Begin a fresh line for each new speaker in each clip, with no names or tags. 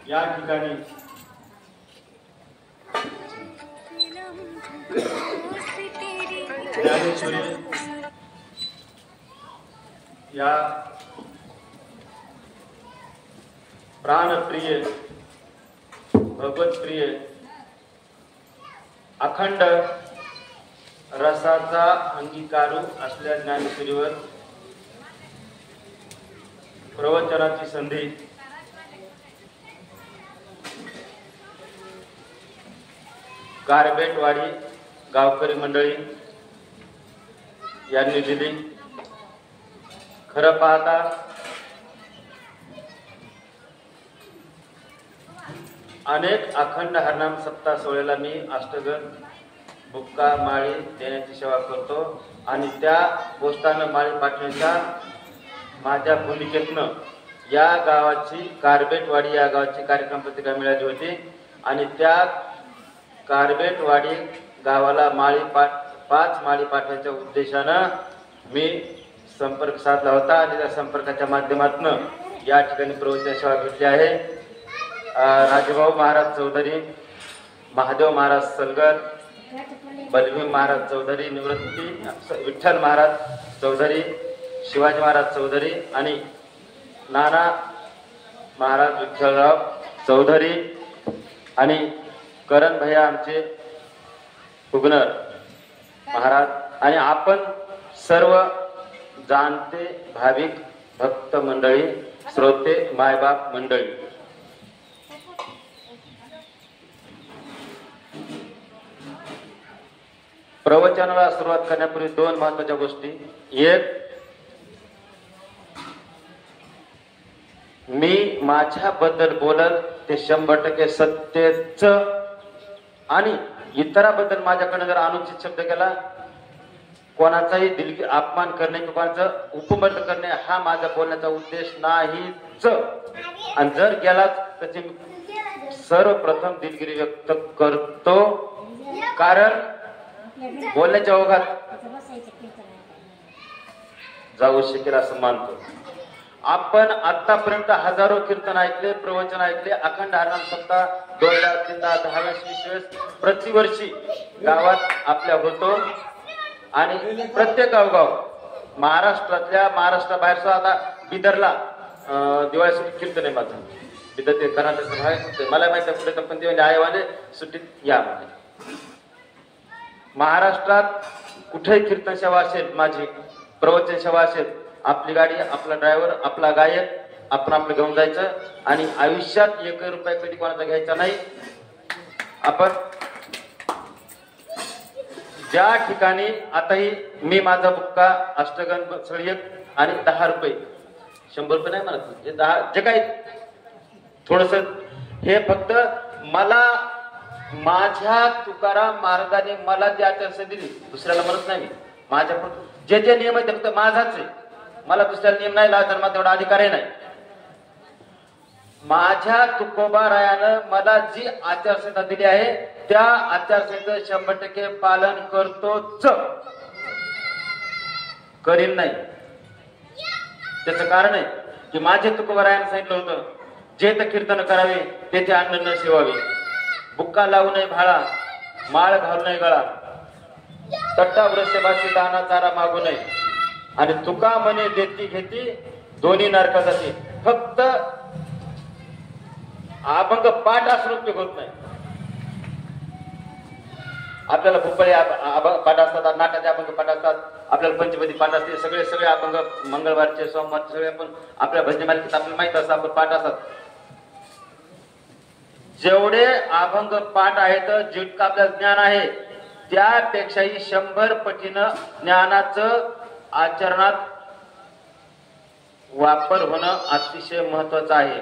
या ठिकाणी ज्ञानेश्वरी या प्राणप्रिय भगवतप्रिय अखंड रसाचा अंगीकारू असल्या ज्ञानेश्वरीवर प्रवचनाची संधी गारबेटवाडी गावकरी मंडळी यांनी दिली. खरं पाहता अनेक अखंड हरनाम सप्ताह सोहळ्याला मी अष्टगण बुक्का माळी देण्याची सेवा करतो आणि त्या पोस्टानं माळी पाठवण्याच्या माझ्या भूमिकेतनं या गावाची कारबेटवाडी या गावाची कार्यक्रम पत्रिका मिळाली होती आणि त्या कारबेटवाडी गावाला पाच माळी पाठवायच्या उद्देशानं मी संपर्क साधला होता आणि त्या संपर्काच्या माध्यमातून या ठिकाणी प्रवचन सेवा घेतली आहे. राजभाऊ महाराज चौधरी, महादेव महाराज सलगर, बलभीम महाराज चौधरी निवृत्ती, विठ्ठल महाराज चौधरी, शिवाजी महाराज चौधरी आणि नाना महाराज विठ्ठलराव चौधरी आणि करण भैया आमचे हुगनर महाराज आणि आपण सर्व जाणते भाविक भक्त मंडळी, श्रोते मायबाप मंडळी. प्रवचनाला सुरुवात करण्यापूर्वी दोन महत्वाच्या गोष्टी. एक, मी माझ्याबद्दल बोलल ते 100% सत्यच आणि इतराबद्दल माझ्याकडे जर अनुचित शब्द केला, कोणाचाही दिलगी अपमान करणे किंवा कोणाचं उपमत करणे हा माझा बोलण्याचा उद्देश नाहीच. आणि जर गेलाच त्याची सर्वप्रथम दिलगिरी व्यक्त करतो, कारण बोलण्याच्या ओघात जाऊ शकेल असं मानतो. आपण आतापर्यंत हजारो कीर्तन ऐकले, प्रवचन ऐकले, अखंड हरनाम सप्ताह 2दा 3दा 10 वेळेस 20 वेळेस प्रतिवर्षी गावात आपल्या होतो आणि प्रत्येक गावगाव महाराष्ट्राबाहेर सुद्धा आता बिदरला दिवाळी सुट्टीत कीर्तन आहे माझं. बिदर ते कर्नाटक बाहेर मला माहिती आहे कुठे पण ते आयवाले सुट्टीत या म्हणजे. महाराष्ट्रात कुठेही कीर्तन सेवा असेल, माझी प्रवचन सेवा असेल, आपली गाडी, आपला ड्रायव्हर, आपला गायक, आपण आपलं घेऊन जायचं आणि आयुष्यात 1 रुपया कधी कोणाचा घ्यायचा नाही. आपण ज्या ठिकाणी आताही मी माझा बुक्का अष्टगण सळी आणि 10 रुपये, 100 रुपये नाही म्हणत, हे 10 जे काही थोडस हे फक्त मला माझ्या तुकाराम महाराजांनी मला जी आचारसंहिता दिली, दुसऱ्याला म्हणत नाही. माझ्या जे जे नियम आहेत ते फक्त माझाच आहे, मला दुसऱ्याला नियम नाही लावला, मला तेवढा अधिकारही नाही. माझ्या तुकोबारायानं मला जी आचारसंहिता दिली आहे त्या आचारसंहितेचं 100% पालन करतोच, करीन नाही. त्याचं कारण आहे की माझे तुकोबारायानं सांगितलं होतं, जे तर कीर्तन करावे तेथे अन्न न सेवावे, बुक्का लावू नये भाळा, माळ घालू नये गळा, तट्टा वृक्षभासी दाना चारा मागू नये आणि तुका म्हणे देती घेती दोन्ही नरका जाते. फक्त अभंग पाठ असून उपयोग होत नाही. आपल्याला भूपळे पाठ असतात, नाट्याचे अभंग पाठ असतात, आपल्याला पंचपदी पाठ असते, सगळे अभंग मंगळवारचे सोमवारचे सगळे आपण आपल्या भजनी मालिकेत आपल्याला माहित असतं आपण पाठ असतात. जेवढे अभंग पाठ आहेत, जितकं आपल्याला ज्ञान आहे त्यापेक्षाही 100 पटीनं ज्ञानाचं आचरणात वापर होणं अतिशय महत्वाचं आहे.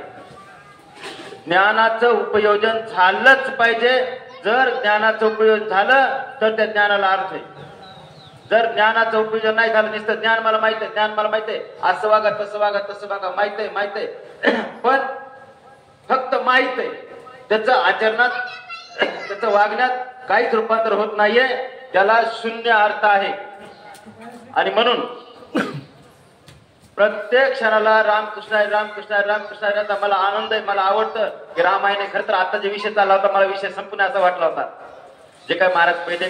ज्ञानाचं उपयोजन झालंच पाहिजे. जर ज्ञानाचं उपयोजन झालं तर त्या ज्ञानाला अर्थ आहे. जर ज्ञानाचं उपयोजन नाही झालं, नुसतं ज्ञान मला माहित आहे, ज्ञान मला माहित आहे, असं वागा तसं वागा तसं वागा, माहित आहे पण फक्त माहित आहे, त्याचं आचरणात त्याचं वागण्यात काहीच रूपांतर होत नाहीये, त्याला शून्य अर्थ आहे. आणि म्हणून प्रत्येक क्षणाला रामकृष्ण हरी, रामकृष्ण हरी, रामकृष्ण हरी आता मला आनंद आहे, मला आवडतं की रामायण. खरं तर आता जे विषय चालला होता मला विषय संपूर्ण असा वाटला होता. जे काय महाराज पहिले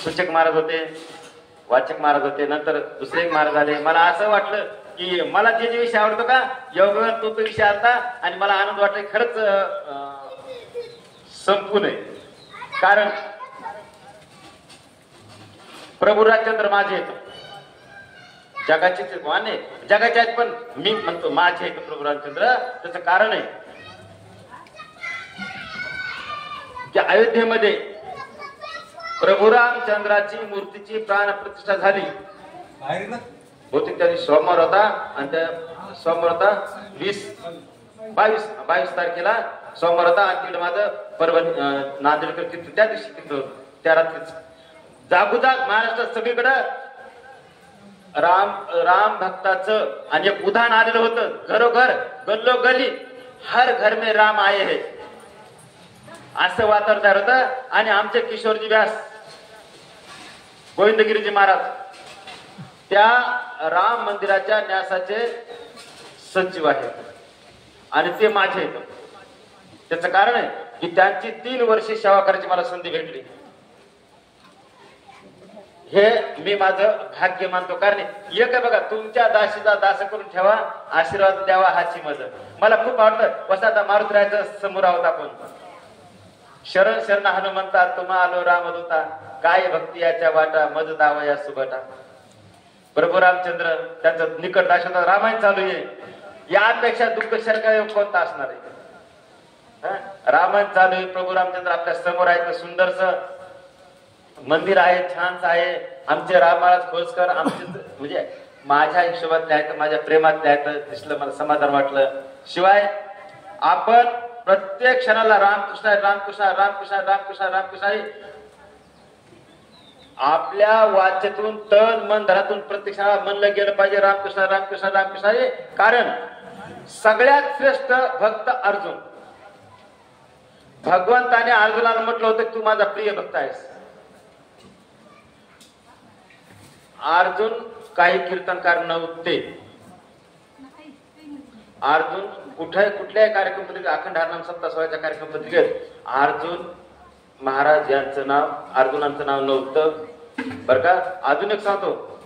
सूचक महाराज होते, वाचक महाराज होते, नंतर दुसरे महाराज आले. मला असं वाटलं की मला जे जे विषय आवडतो का योगा तो विषय आता, आणि मला आनंद वाटला खरंच संपून आहे. कारण प्रभू रामचंद्र माझे आहेत, जगाचे माने जगाचे आहेत, पण मी म्हणतो माझे आहेत प्रभू रामचंद्र. त्याचं कारण आहे की अयोध्येमध्ये प्रभू रामचंद्राची मूर्तीची प्राण प्रतिष्ठा झाली. बहुतेक त्या दिवशी सोमवार होता, आणि त्या सोमवार होता 22 तारखेला सोमवार होता. आणि तिकडे माझं परभणी नांदेडकर तिथं त्या दिवशी तिथं त्या रात्रीच जागोजाग महाराष्ट्रात सगळीकडं राम भक्ताचं आणि एक उदाहरण आलेलं होतं. घरोघर गल्लोगल्ली हर घर में राम आये है असं वातावरण तयार होतं. आणि आमचे किशोरजी व्यास गोविंदगिरीजी महाराज त्या राम मंदिराच्या न्यासाचे सचिव आहेत, आणि ते माझे आहेत. त्याचं कारण आहे की त्यांची 3 वर्षे सेवा करायची मला संधी भेटली. हे मी माझं भाग्य मानतो. कारण एक आहे बघा, तुमच्या दासीचा दास करून ठेवा, आशीर्वाद द्यावा हाची मदत. मला खूप आवडतं. वसाता मारुतीरायाच्या समोर आहोत आपण. शरण शरण हनुमंता तुम्हा आलो रामदूता, काय भक्ती याच्या वाटा मज दावा या सुभटा. प्रभू रामचंद्र त्यांचं निकट दाशवता रामायण चालू आहे. यापेक्षा दुःखशर योग कोणता असणार आहे? रामायण चालू आहे, प्रभू रामचंद्र आपल्या समोर आहेत. सुंदरस मंदिर आहे, छानच आहे. आमचे राम महाराज खोजकर आमचे म्हणजे माझ्या हिशोबातले आहेत, माझ्या प्रेमातले आहेत. दिसलं मला समाधान वाटलं. शिवाय आपण प्रत्येक क्षणाला रामकृष्ण रामकृष्ण रामकृष्ण रामकृष्ण रामकृष्ण आपल्या वाचेतून तन मन धरातून प्रत्येक क्षणाला म्हणलं गेलं पाहिजे रामकृष्ण रामकृष्ण रामकृष्ण. कारण सगळ्यात श्रेष्ठ भक्त अर्जुन. भगवंताने अर्जुनाला म्हटलं होतं तू माझा प्रिय भक्त आहेस. अर्जुन काही कीर्तनकार नव्हते. अर्जुन कुठल्याही कार्यक्रम पत्रिकेत अखंड हरनाम सप्ताह सोहळ्याच्या कार्यक्रम पत्रिकेत अर्जुन महाराज यांचं नाव अर्जुनांचं नाव नव्हतं बर का. अजून एक सांगतो,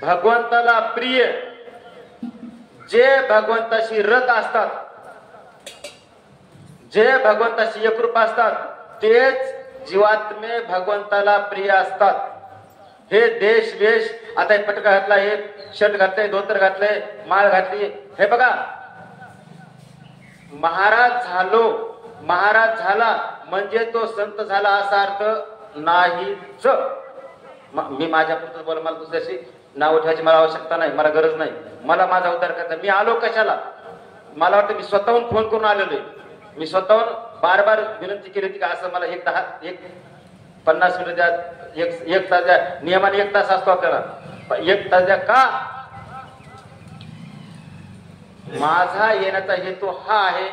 भगवंताला प्रिय जे भगवंताशी रत असतात, जे भगवंताशी एकरूप असतात, तेच जीवात्मे भगवंताला प्रिय असतात. हे देश वेश आता हे पटका घातला, हे शर्ट घातले, धोतर घातले, माळ घातली. हे बघा, महाराज झाला म्हणजे तो संत झाला असा अर्थ नाहीच. मी माझ्या पुरतं बोला, मला दुसऱ्याशी नाव ठेवायची मला आवश्यकता नाही, मला गरज नाही. मला माझा उद्धार करायचा. मी आलो कशाला? मला वाटतं मी स्वतःहून फोन करून आलेलो आहे. मी स्वतःहून बार विनंती केली होती का असं मला 50 मिनिट द्या, एक तास द्या. नियमाने 1 तास असतो आपल्याला, 1 तास द्या. का? माझा येण्याचा हेतू हा आहे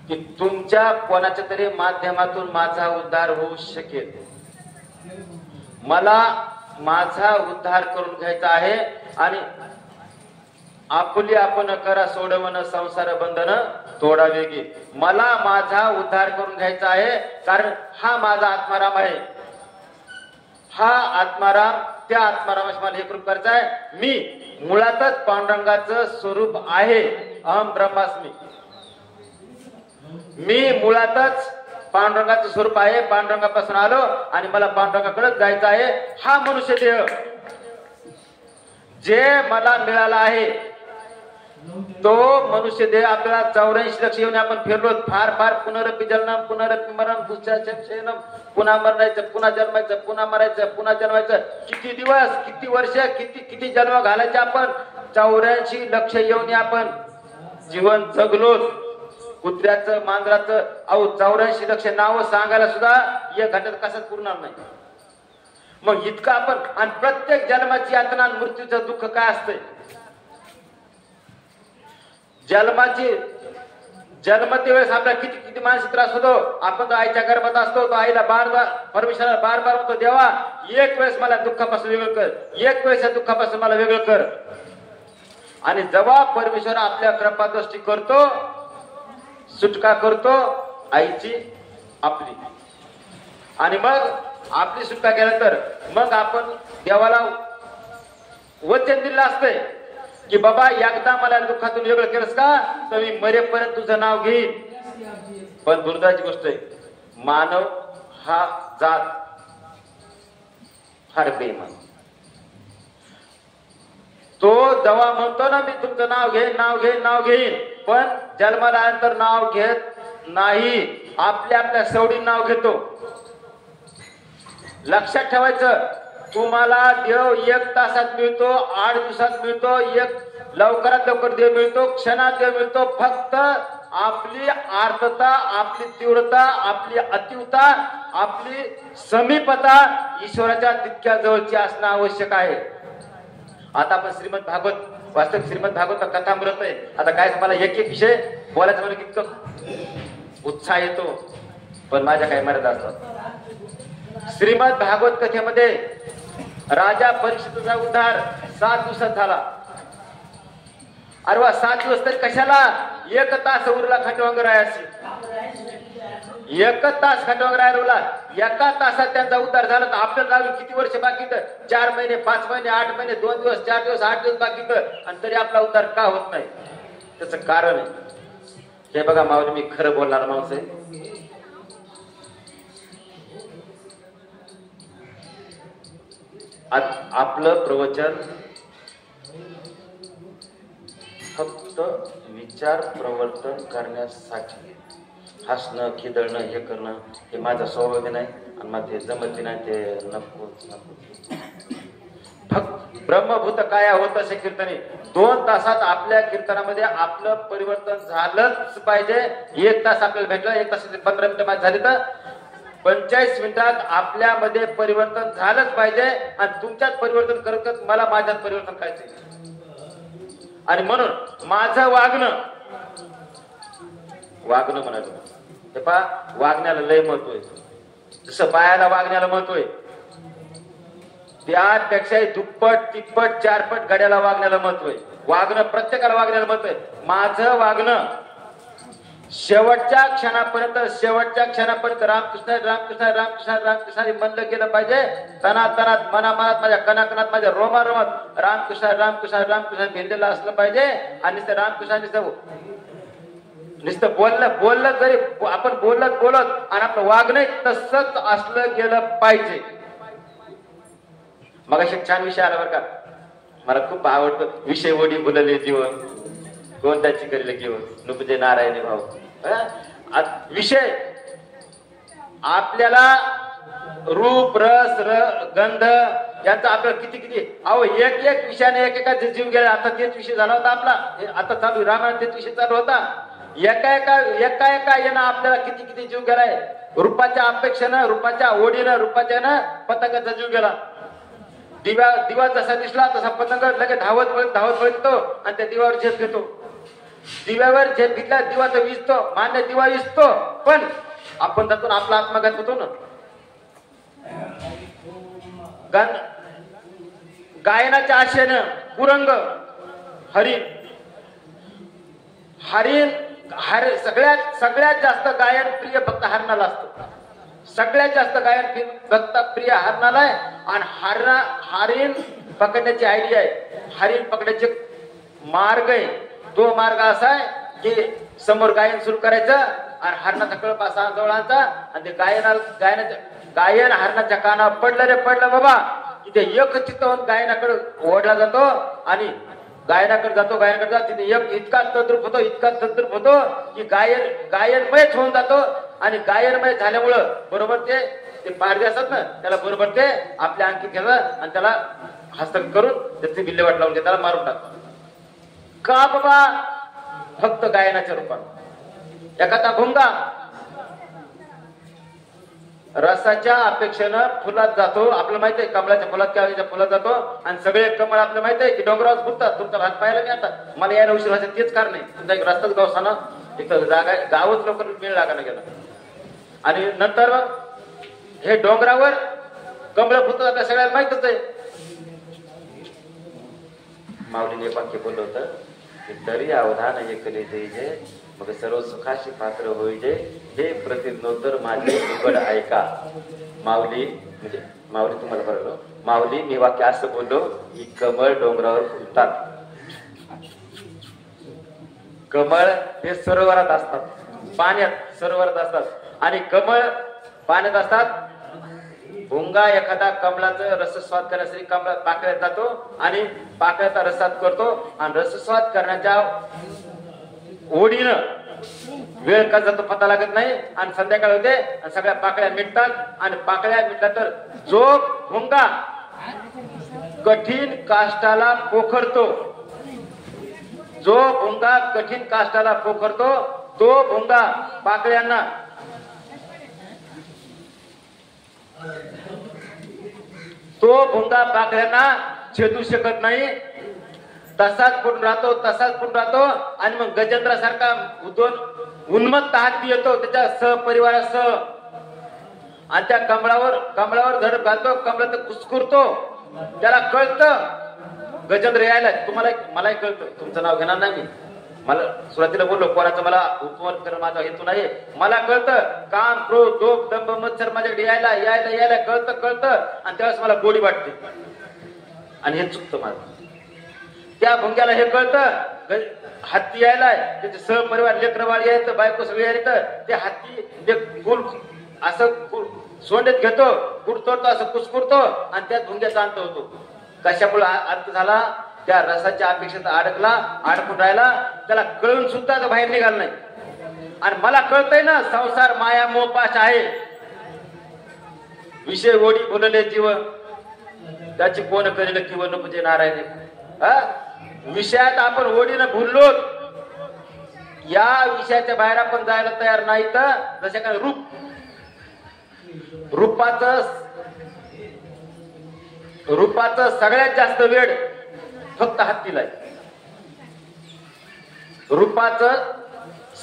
की तुमच्या कोणाच्या तरी माध्यमातून माझा उद्धार होऊ शकेल. मला माझा उद्धार करून घ्यायचा आहे. आणि आपुली आपण करा सोडवण संसार बंधन थोडा वेगी. मला माझा उद्धार करून घ्यायचा आहे, कारण हा माझा आत्माराम आहे. हा आत्माराम, त्या आत्मारामाशी मला एकरूप करायचा आहे. मी मुळातच पांडुरंगाचं स्वरूप आहे. अहम ब्रह्मास्मी. मी मुळातच पांडुरंगाचं स्वरूप आहे. पांडुरंगापासून आलो आणि मला पांडुरंगाकडेच जायचं आहे. हा मनुष्य देह जे मला मिळाला आहे, तो मनुष्य देह आपल्याला 84 लक्ष येऊन आपण फिरलो. फार पुनरपी जन्म पुनरपी मरण दुःखशयनम. पुन्हा मरणायचं, पुन्हा जन्मायचं, पुन्हा मरायचं, पुन्हा जन्मायचं. किती दिवस, किती वर्ष, किती जन्म घालायचे आपण. 84 लक्ष येऊन आपण जीवन जगलो. कुत्र्याचं, मांजराचं, अहो 84 लक्ष नाव सांगायला सुद्धा 1 घंट्यात कसाच पुरणार नाही. मग इतकं आपण, आणि प्रत्येक जन्माची यातना, मृत्यूचं दुःख काय असतंय. जन्माची जन्मते वेळेस आपल्याला किती किती मानसिक त्रास होतो. आपण तो आईच्या गर्भात असतो, तो आईला बार बार परमेश्वराला बार बार म्हणतो, देवा एक वेळेस मला दुःखापासून वेगळं कर, एक वेळेस या दुःखापासून मला वेगळं कर. आणि जेव्हा परमेश्वर आपल्या कृपादृष्टी करतो, सुटका करतो आईची आपली, आणि मग आपली सुटका केल्यानंतर मग आपण देवाला वचन दिलं असते की बाबा एकदा मला दुःखातून वेगळं केलंस का तर मी मरेपर्यंत तुझं नाव घेईन. पण दुर्दैवाची गोष्ट आहे, मानव हा जात फार बेईमान. तो जेव्हा म्हणतो ना मी तुमचं नाव घेईन, नाव घेईन, नाव घेईन, पण जन्माला आल्यानंतर नाव घेत नाही, आपल्या सवडीन नाव घेतो. लक्षात ठेवायचं, तुम्हाला देव 1 तासात मिळतो, 8 दिवसात मिळतो, लवकरात लवकर देव मिळतो, क्षणात देव मिळतो. फक्त आपली आर्तता, आपली तीव्रता, आपली अतिवता, आपली समीपता ईश्वराच्या तितक्या जवळची असणं आवश्यक आहे. आता आपण श्रीमद भागवत वास्तविक श्रीमद भागवत कथा म्हणत आहे. आता काय मला एक एक विषय बोलायचं म्हणजे कितकं उत्साह येतो, पण माझ्या काही मर्यादा असतात. श्रीमद भागवत कथेमध्ये राजा परीक्षितचा उद्धार 7 दिवसात झाला. अरे वा, 7 दिवस तरी कशाला, 1 तास उरला खटवांग रायाशी, 1 तास खटवांग राया उरला. 1 तासात त्यांचा उद्धार झाला. तर आपल्याला अजून किती वर्ष बाकी, 4 महिने, 5 महिने, 8 महिने, 2 दिवस, 4 दिवस, 8 दिवस बाकी, आणि तरी आपला उद्धार का होत नाही? त्याचं कारण आहे हे बघा माऊली, मी खरं बोलणार माणूस आहे. आपलं प्रवचन फक्त विचार प्रवर्तन करण्यासाठी, हसणं, खिदळणं, हे करणं हे माझा स्वभाव नाही, आणि मला ते जमत नाही, ते नको. फक्त ब्रह्मभूत काय होत असे कीर्तने 2 तासात आपल्या कीर्तनामध्ये आपलं परिवर्तन झालंच पाहिजे. 1 तास आपल्याला भेटलं, 1 तास 15 मिनिटं माझी झाली तर 45 मिनिटात आपल्यामध्ये परिवर्तन झालंच पाहिजे. आणि तुमच्यात परिवर्तन करत मला माझ्यात परिवर्तन करायचंय. आणि म्हणून माझं वागणं म्हणायचं, हे पहा, वागण्याला लय महत्व आहे. जसं बायाला वागण्याला महत्व आहे, त्यापेक्षाही दुप्पट, तिप्पट, 4पट गाड्याला वागण्याला महत्व आहे. वागणं प्रत्येकाला वागण्याला महत्व आहे. माझं वागणं शेवटच्या क्षणापर्यंत रामकृष्ण रामकृष्ण रामकृष्ण रामकृष्ण म्हणलं गेलं पाहिजे. तनातनात, मनामनात, माझ्या कणाकणात, माझ्या रोमारोमात रामकृष्ण रामकृष्ण रामकृष्ण भिंडलेलं असलं पाहिजे. आणि नुसतं रामकृष्ण नुसतं बोललं जरी आपण बोलत आणि आपलं वागणं तसंच असलं गेलं पाहिजे. मग अशा छान विषय आला बरं का, मला खूप आवडतो विषय. वडी बोलले जीवन कोणत्याची करील घेऊन नुपजे नारायणी भाऊ. विषय आपल्याला रूप, रस, गंध यांचा आपल्याला किती किती, अहो एक विषयाने एकेकाचा जीव गेला. आता तेच विषय झाला होता आपला, आता चालू रामायण तेच विषय चालू होता. एका येणं आपल्याला किती किती जीव गेलाय. रूपाच्या अपेक्षेनं, रूपाच्या ओढीनं, रूपाच्या पतंगाचा जीव गेला. दिवा जसा दिसला तसा पतंग लगेच धावत येतो आणि त्या दिव्यावर झेप घेतो. दिव्यावर झेप घेतला, दिवा तर विजतो, मान्य दिवा विजतो, पण आपण त्यातून आपला आत्मघात होतो ना. गायनाच्या आशेनं कुरंग, हरिण सगळ्यात जास्त गायन प्रिय फक्त हरणाला असतं. सगळ्यात जास्त गायन भक्त प्रिय हरणाला आहे. आणि हरिण पकडण्याची आयडिया आहे, हरिण पकडण्याचे मार्ग आहे. तो मार्ग असा आहे की समोर गायन सुरू करायचं आणि हरणाचा कळप असा जवळ आणचा, आणि ते गायन हरणाच्या कानावर पडलं रे पडलं बाबा, की ते एकचित्त होऊन गायनाकडे ओढला जातो आणि गायनाकडे जातो. तिथे इतका तद्रूप होतो की गायनमयच होऊन जातो. आणि गायनमय झाल्यामुळं बरोबर ते पारदे असतात ना, त्याला बरोबर ते आपल्या अंकित घेतात आणि त्याला हस्तक करून त्याची विल्हेवाट लावून त्याला मारून टाकतात. का बाबा? फक्त गायनाच्या रूपात. एखादा भुंगा रसाच्या अपेक्षेनं फुलात जातो. आपल्याला माहित आहे कमळाच्या फुलात किंवा फुलात जातो, आणि सगळे कमळ आपल्याला माहित आहे की डोंगरावर फुटतात. तुमचा भात पाहायला नाही. आता मला यायला उशीर व्हायचं तेच कारण आहे. तुमचा एक रस्ताच गावसाना तिथं जागा गावच लोकांना मिळ लागायला गेला. आणि नंतर हे डोंगरावर कमळ फुटत आता सगळ्याला माहितच आहे. माऊलीने एक वाक्य बोललं होतं की तरी अवधान ऐकले जे मग सर्व सुखाशी पात्र होईजे हे प्रतिज्ञोत्तर माझे उघड ऐका. माऊली म्हणजे माऊली तुम्हाला बरं माऊली मी वाक्य असं बोललो की कमळ डोंगरावर फुलतात. कमळ हे सरोवरात असतात, पाण्यात सरोवरात असतात आणि कमळ पाण्यात असतात. भुंगा एखादा कमळाचा रसस्वाद करण्यासाठी कमळात पाकळ्यात जातो आणि पाकळ्याचा रसस्वाद करतो आणि रसस्वाद करण्याच्या ओढीनं वेळ का जातो पता लागत नाही आणि संध्याकाळ होते आणि सगळ्या पाकळ्या मिटतात आणि पाकळ्या मिटल्या तर जो भुंगा कठीण काष्टाला पोखरतो, जो भुंगा कठीण काष्टाला पोखरतो तो भुंगा पाकळ्यांना छेदू शकत नाही. तसाच पडून राहतो, तसाच पडून राहतो आणि मग गजेंद्रासारखा उन्मत्त हत्ती येतो त्याच्या सहपरिवारासह आणि त्या कमळावर झडप घालतो. कमळात कुसकुरतो. त्याला कळतं गजेंद्र यायला. तुम्हाला मलाही कळतं, तुमचं नाव घेणार नाही मी. मला सुरुवातीला बोललो कोणाचं मला उपमान करणं माझा हेतू नाही. मला कळतं काम क्रोध दोष दंभ मत्सर माझ्याकडे यायला यायला यायला कळतं आणि त्यावेळेस मला गोडी वाटते आणि हे चुकतं माझं. त्या भुंग्याला हे कळतं हत्ती यायलाय, त्याचे सहपरिवार लेकरवाळ यायचं, बायको सगळे यायचं. ते हत्ती ते कुल असं सोंडेत घेतो, कुड तोडतो, असं कुसकुरतो आणि त्यात भुंग्याचा अंत होतो. कशामुळे अंत झाला? त्या रसाच्या अपेक्षेत अडकून राहिला. त्याला कळून सुद्धा बाहेर निघाला नाही. आणि मला कळतंय ना संसार माया मोपाश आहे. विषय ओढी बोलले जीव त्याची कोण करेल किंवा नको नारायण. विषयात आपण ओढीनं भुललो, या विषयाच्या बाहेर आपण जायला तयार नाही. तर जसे काय रूपाचं सगळ्यात जास्त वेळ फक्त हत्तीला आहे. रूपाचं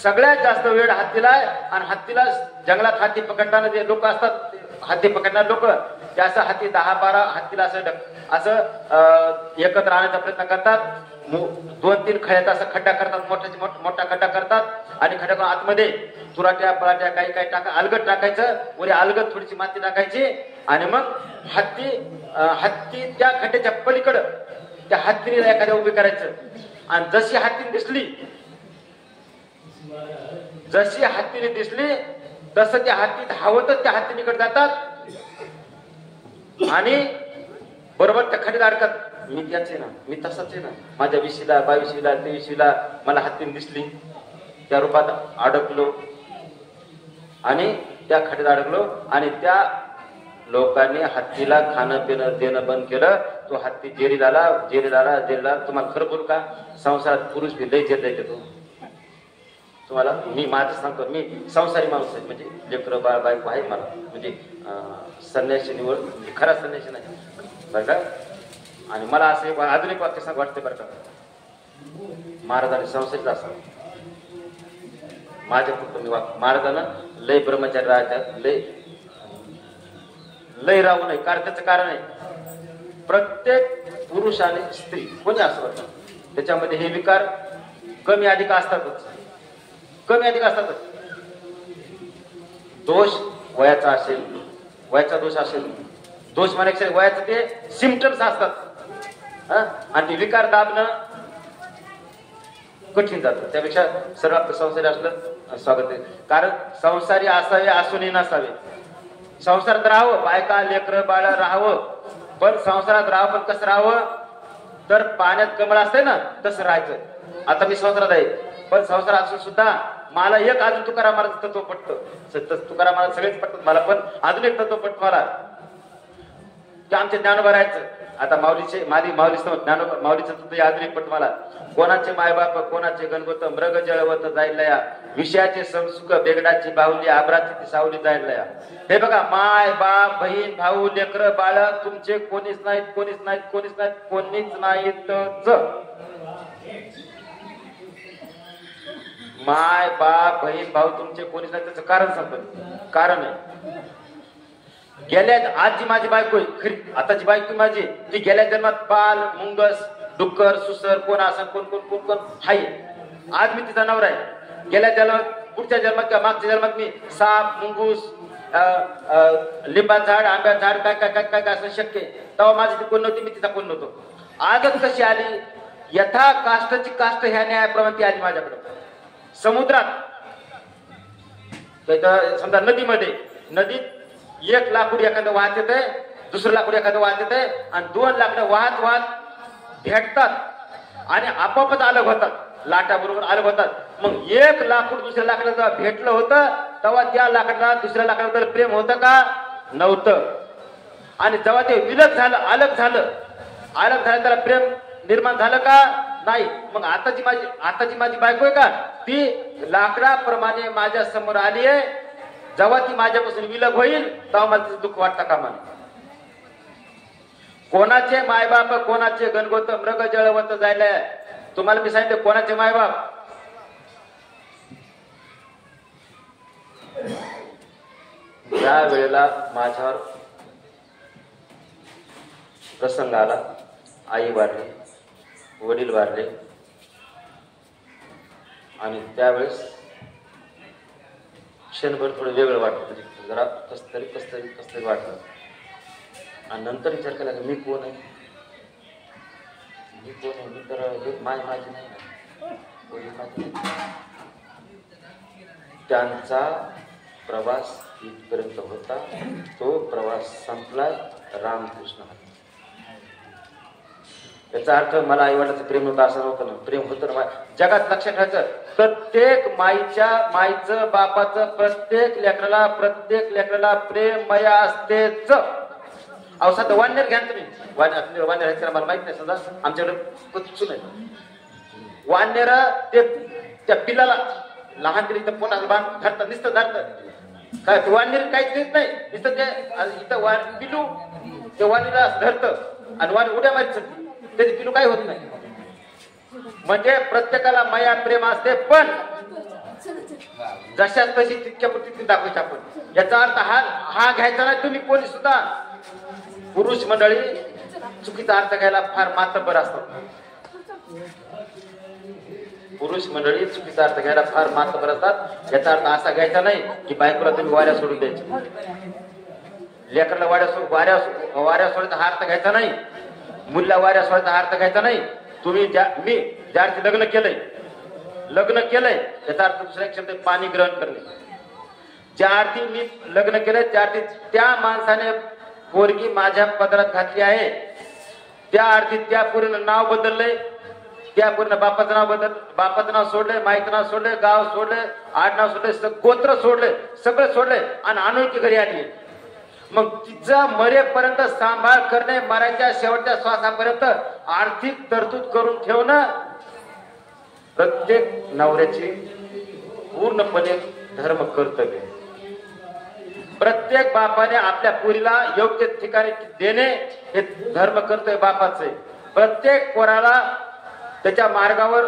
सगळ्यात जास्त वेळ हत्तीला आहे आणि हत्तीला जंगलात हत्ती पकडताना जे लोक असतात, हत्ती पकडणारे लोक ते असं हत्ती 10-12 हत्तीला असं एकत्र आणण्याचा प्रयत्न करतात. 2-3 खड्याचा असं खड्डा करतात, मोठा खड्डा करतात आणि खड्डा आतमध्ये तुराट्या पराट्या काही अलगट टाकायचं, वर अलगट थोडीशी माती टाकायची आणि मग हत्ती त्या खड्ड्याच्या पलीकडं त्या हत्तीला एखाद्या उभी करायचं. आणि जशी हत्तीने दिसली तसं त्या हत्ती धावतच त्या हत्तीकडे जातात आणि बरोबर त्या खड्ड्यात अडकत. मी त्याच आहे ना, मी तसाच आहे ना, माझ्या 20ला 22ला 23ला मला हत्तीने दिसली, त्या रूपात अडकलो आणि त्या खड्ड्यात अडकलो आणि त्या लोकांनी हत्तीला खाणं पिणं देणं बंद केलं. तो हत्ती जेरी झाला. तुम्हाला खरं बोलू का, संसारात पुरुष बी लय जेर देतो तुम्हाला. मी माझं सांगतो, मी संसारी माणूस आहे, म्हणजे लेकरं बाळ बायको आहे मला, म्हणजे संन्यासी निवड, म्हणजे खरा संन्यासी नाही बरं का. आणि मला असं अजून एक वाक्य वाटते बरं का, महाराजांनी संसारीच असावं. माझ्या फक्त मी महाराजांना लय ब्रह्मचारी राहतात, लय राहू नये. कारण त्याचं कारण आहे प्रत्येक पुरुष आणि स्त्री कोणी असं त्याच्यामध्ये हे विकार कमी अधिक असतातच. दोष वयाचा असेल, वयाचा दोष असेल, दोष म्हणायचे वयाचं ते सिम्पटम्स असतात आणि ते विकार दाबणं कठीण जातं. त्यापेक्षा सर्व आपलं संसारी असलं स्वागत आहे. कारण संसारी असावे असूनही नसावे. संसारात राहावं, बायका लेकरं बाळ राहावं, पण संसारात राहावं. पण कसं राहावं तर पाण्यात कमळ असतंय ना तसं राहायचं. आता मी संसारात आहे पण संसार असून सुद्धा मला एक अजून तुकाराम महाराज तत्व पटतं. तुकाराम महाराज सगळेच पटतात मला, पण अजून एक तत्व पटतं मला की आमचे ज्ञानोबा राहायचं. आता माऊलीचं तत्व अजून एक पटतं मला. कोणाचे मायबाप कोणाचे गणगोत मृग जळवत जायला, विषयाचे संसुख बेगडाची बाहुली आबराची ती सावली जायला. हे बघा, माय बाप बहीण भाऊ लेकर बाळ तुमचे कोणीच नाहीत. माय बाप बहीण भाऊ तुमचे कोणीच नाही, त्याचं कारण सांगतो. कारण आहे गेल्या आज जी माझी बायको खरी आताची बायको माझी, ती गेल्या जन्मात बाल मुंगस डुक्कर सुसर कोण असं कोण कोण कोण कोण आहे. आज मी तिचा नवरा आहे. गेल्या जन्मात पुढच्या जन्मात किंवा मागच्या जन्मात मी साप मुंगूस लिंबा झाड आंब्या झाड काय काय काय काय काय असं शक्य आहे. तेव्हा माझी ती कोण नव्हती, मी तिचा कोण नव्हतो. आजच कशी आली यथा काष्टाची काष्ट ह्या न्यायाप्रमाणे ती आली माझ्याकडे. समुद्रात समजा नदीत एक लाकूड एखादं वाहत येते, दुसरं लाकूड एखादं वाहत येते आणि दोन लाकडं वाहत वाहत भेटतात आणि आपोआपच अलग होतात, लाटा बरोबर अलग होतात. मग एक लाकूड दुसऱ्या लाकडाला जेव्हा भेटलं होतं तेव्हा त्या लाकडाला दुसऱ्या लाकडाबद्दल प्रेम होतं का? नव्हतं. आणि जेव्हा ते विलग झालं अलग झालं त्याला प्रेम निर्माण झालं का? नाही. मग आताची माझी बायको आहे का, ती लाकडाप्रमाणे माझ्या समोर आली आहे. जेव्हा ती माझ्यापासून विलग होईल तेव्हा मला तिचं दुःख वाटतं का? मला कोणाचे मायबाप कोणाचे गणगोत मृग जळवत जायला. तुम्हाला मी सांगितलं कोणाचे मायबाप. ज्या वेळेला माझ्यावर प्रसंग आला, आई वारली, वडील वारले आणि त्यावेळेस क्षणभर थोडं वेगळं वाटतं, जरा कसतरी वाटलं. आणि नंतर विचार केला की मी कोण आहे, मी तर माझी नाही. त्यांचा प्रवास इथपर्यंत होता, तो प्रवास संपला, रामकृष्ण. याचा अर्थ मला आई वडिलांचं प्रेम नव्हतं असं नव्हतं ना. प्रेम होतं ना. जगात लक्षात ठेवायचं, प्रत्येक माईचं बापाचं प्रत्येक लेकराला प्रेम माया असतेच. अवसाद वानर घ्या तुम्ही, वानर मला माहित नाही, समजा आमच्याकडे कुचू नाही. वानर ते त्या पिलाला लहान तरी इथं पोटात बांध धरतात, नुसतं धरतात काय. वानर काहीच देत नाही, नुसतं ते इथं पिलू ते वाणीला धरतं आणि वाणी उड्या मारत त्याची पिलू काय होत नाही. म्हणजे प्रत्येकाला माया प्रेम असते, पण जशात तशी तितक्या पुरती दाखवायची आपण. याचा अर्थ हा घ्यायचा नाही. तुम्ही कोणी सुद्धा पुरुष मंडळी चुकीचा अर्थ घ्यायला फार मातब्बर असतात. पुरुष मंडळी चुकीचा अर्थ घ्यायला फार मातब्बर असतात. याचा अर्थ असा घ्यायचा नाही की बायकोला तुम्ही वाऱ्या सोडून द्यायची, लेकरला वाऱ्या सोडायचा हा अर्थ घ्यायचा नाही. मुलीला वाऱ्या सोडायचा हा अर्थ घ्यायचा नाही. तुम्ही मी ज्या लग्न केलंय याचा अर्थ दुसऱ्या शब्द पाणी ग्रहण करणे. ज्या अर्थी मी लग्न केलंय त्या अर्थी त्या माणसाने पोरगी माझ्या पदरात घातली आहे, त्या अर्थी त्या पोरीनं नाव बदललंय, त्या पोरीनं बापाचं नाव सोडलंय, माईचं नाव सोडलंय, गाव सोडलंय, आडनाव सोडलंय, गोत्र सोडलंय, सगळं सोडलंय आणि अनोळखी घरी आली. मग तिचा मरेपर्यंत सांभाळ करणे, मरायच्या शेवटच्या श्वासापर्यंत आर्थिक तरतूद करून ठेवणं प्रत्येक नवऱ्याची पूर्णपणे धर्म कर्तव्य. प्रत्येक बापाने आपल्या पोरीला योग्य ठिकाणी देणे हे धर्म कर्तव्य बापाचे. प्रत्येक पोराला त्याच्या मार्गावर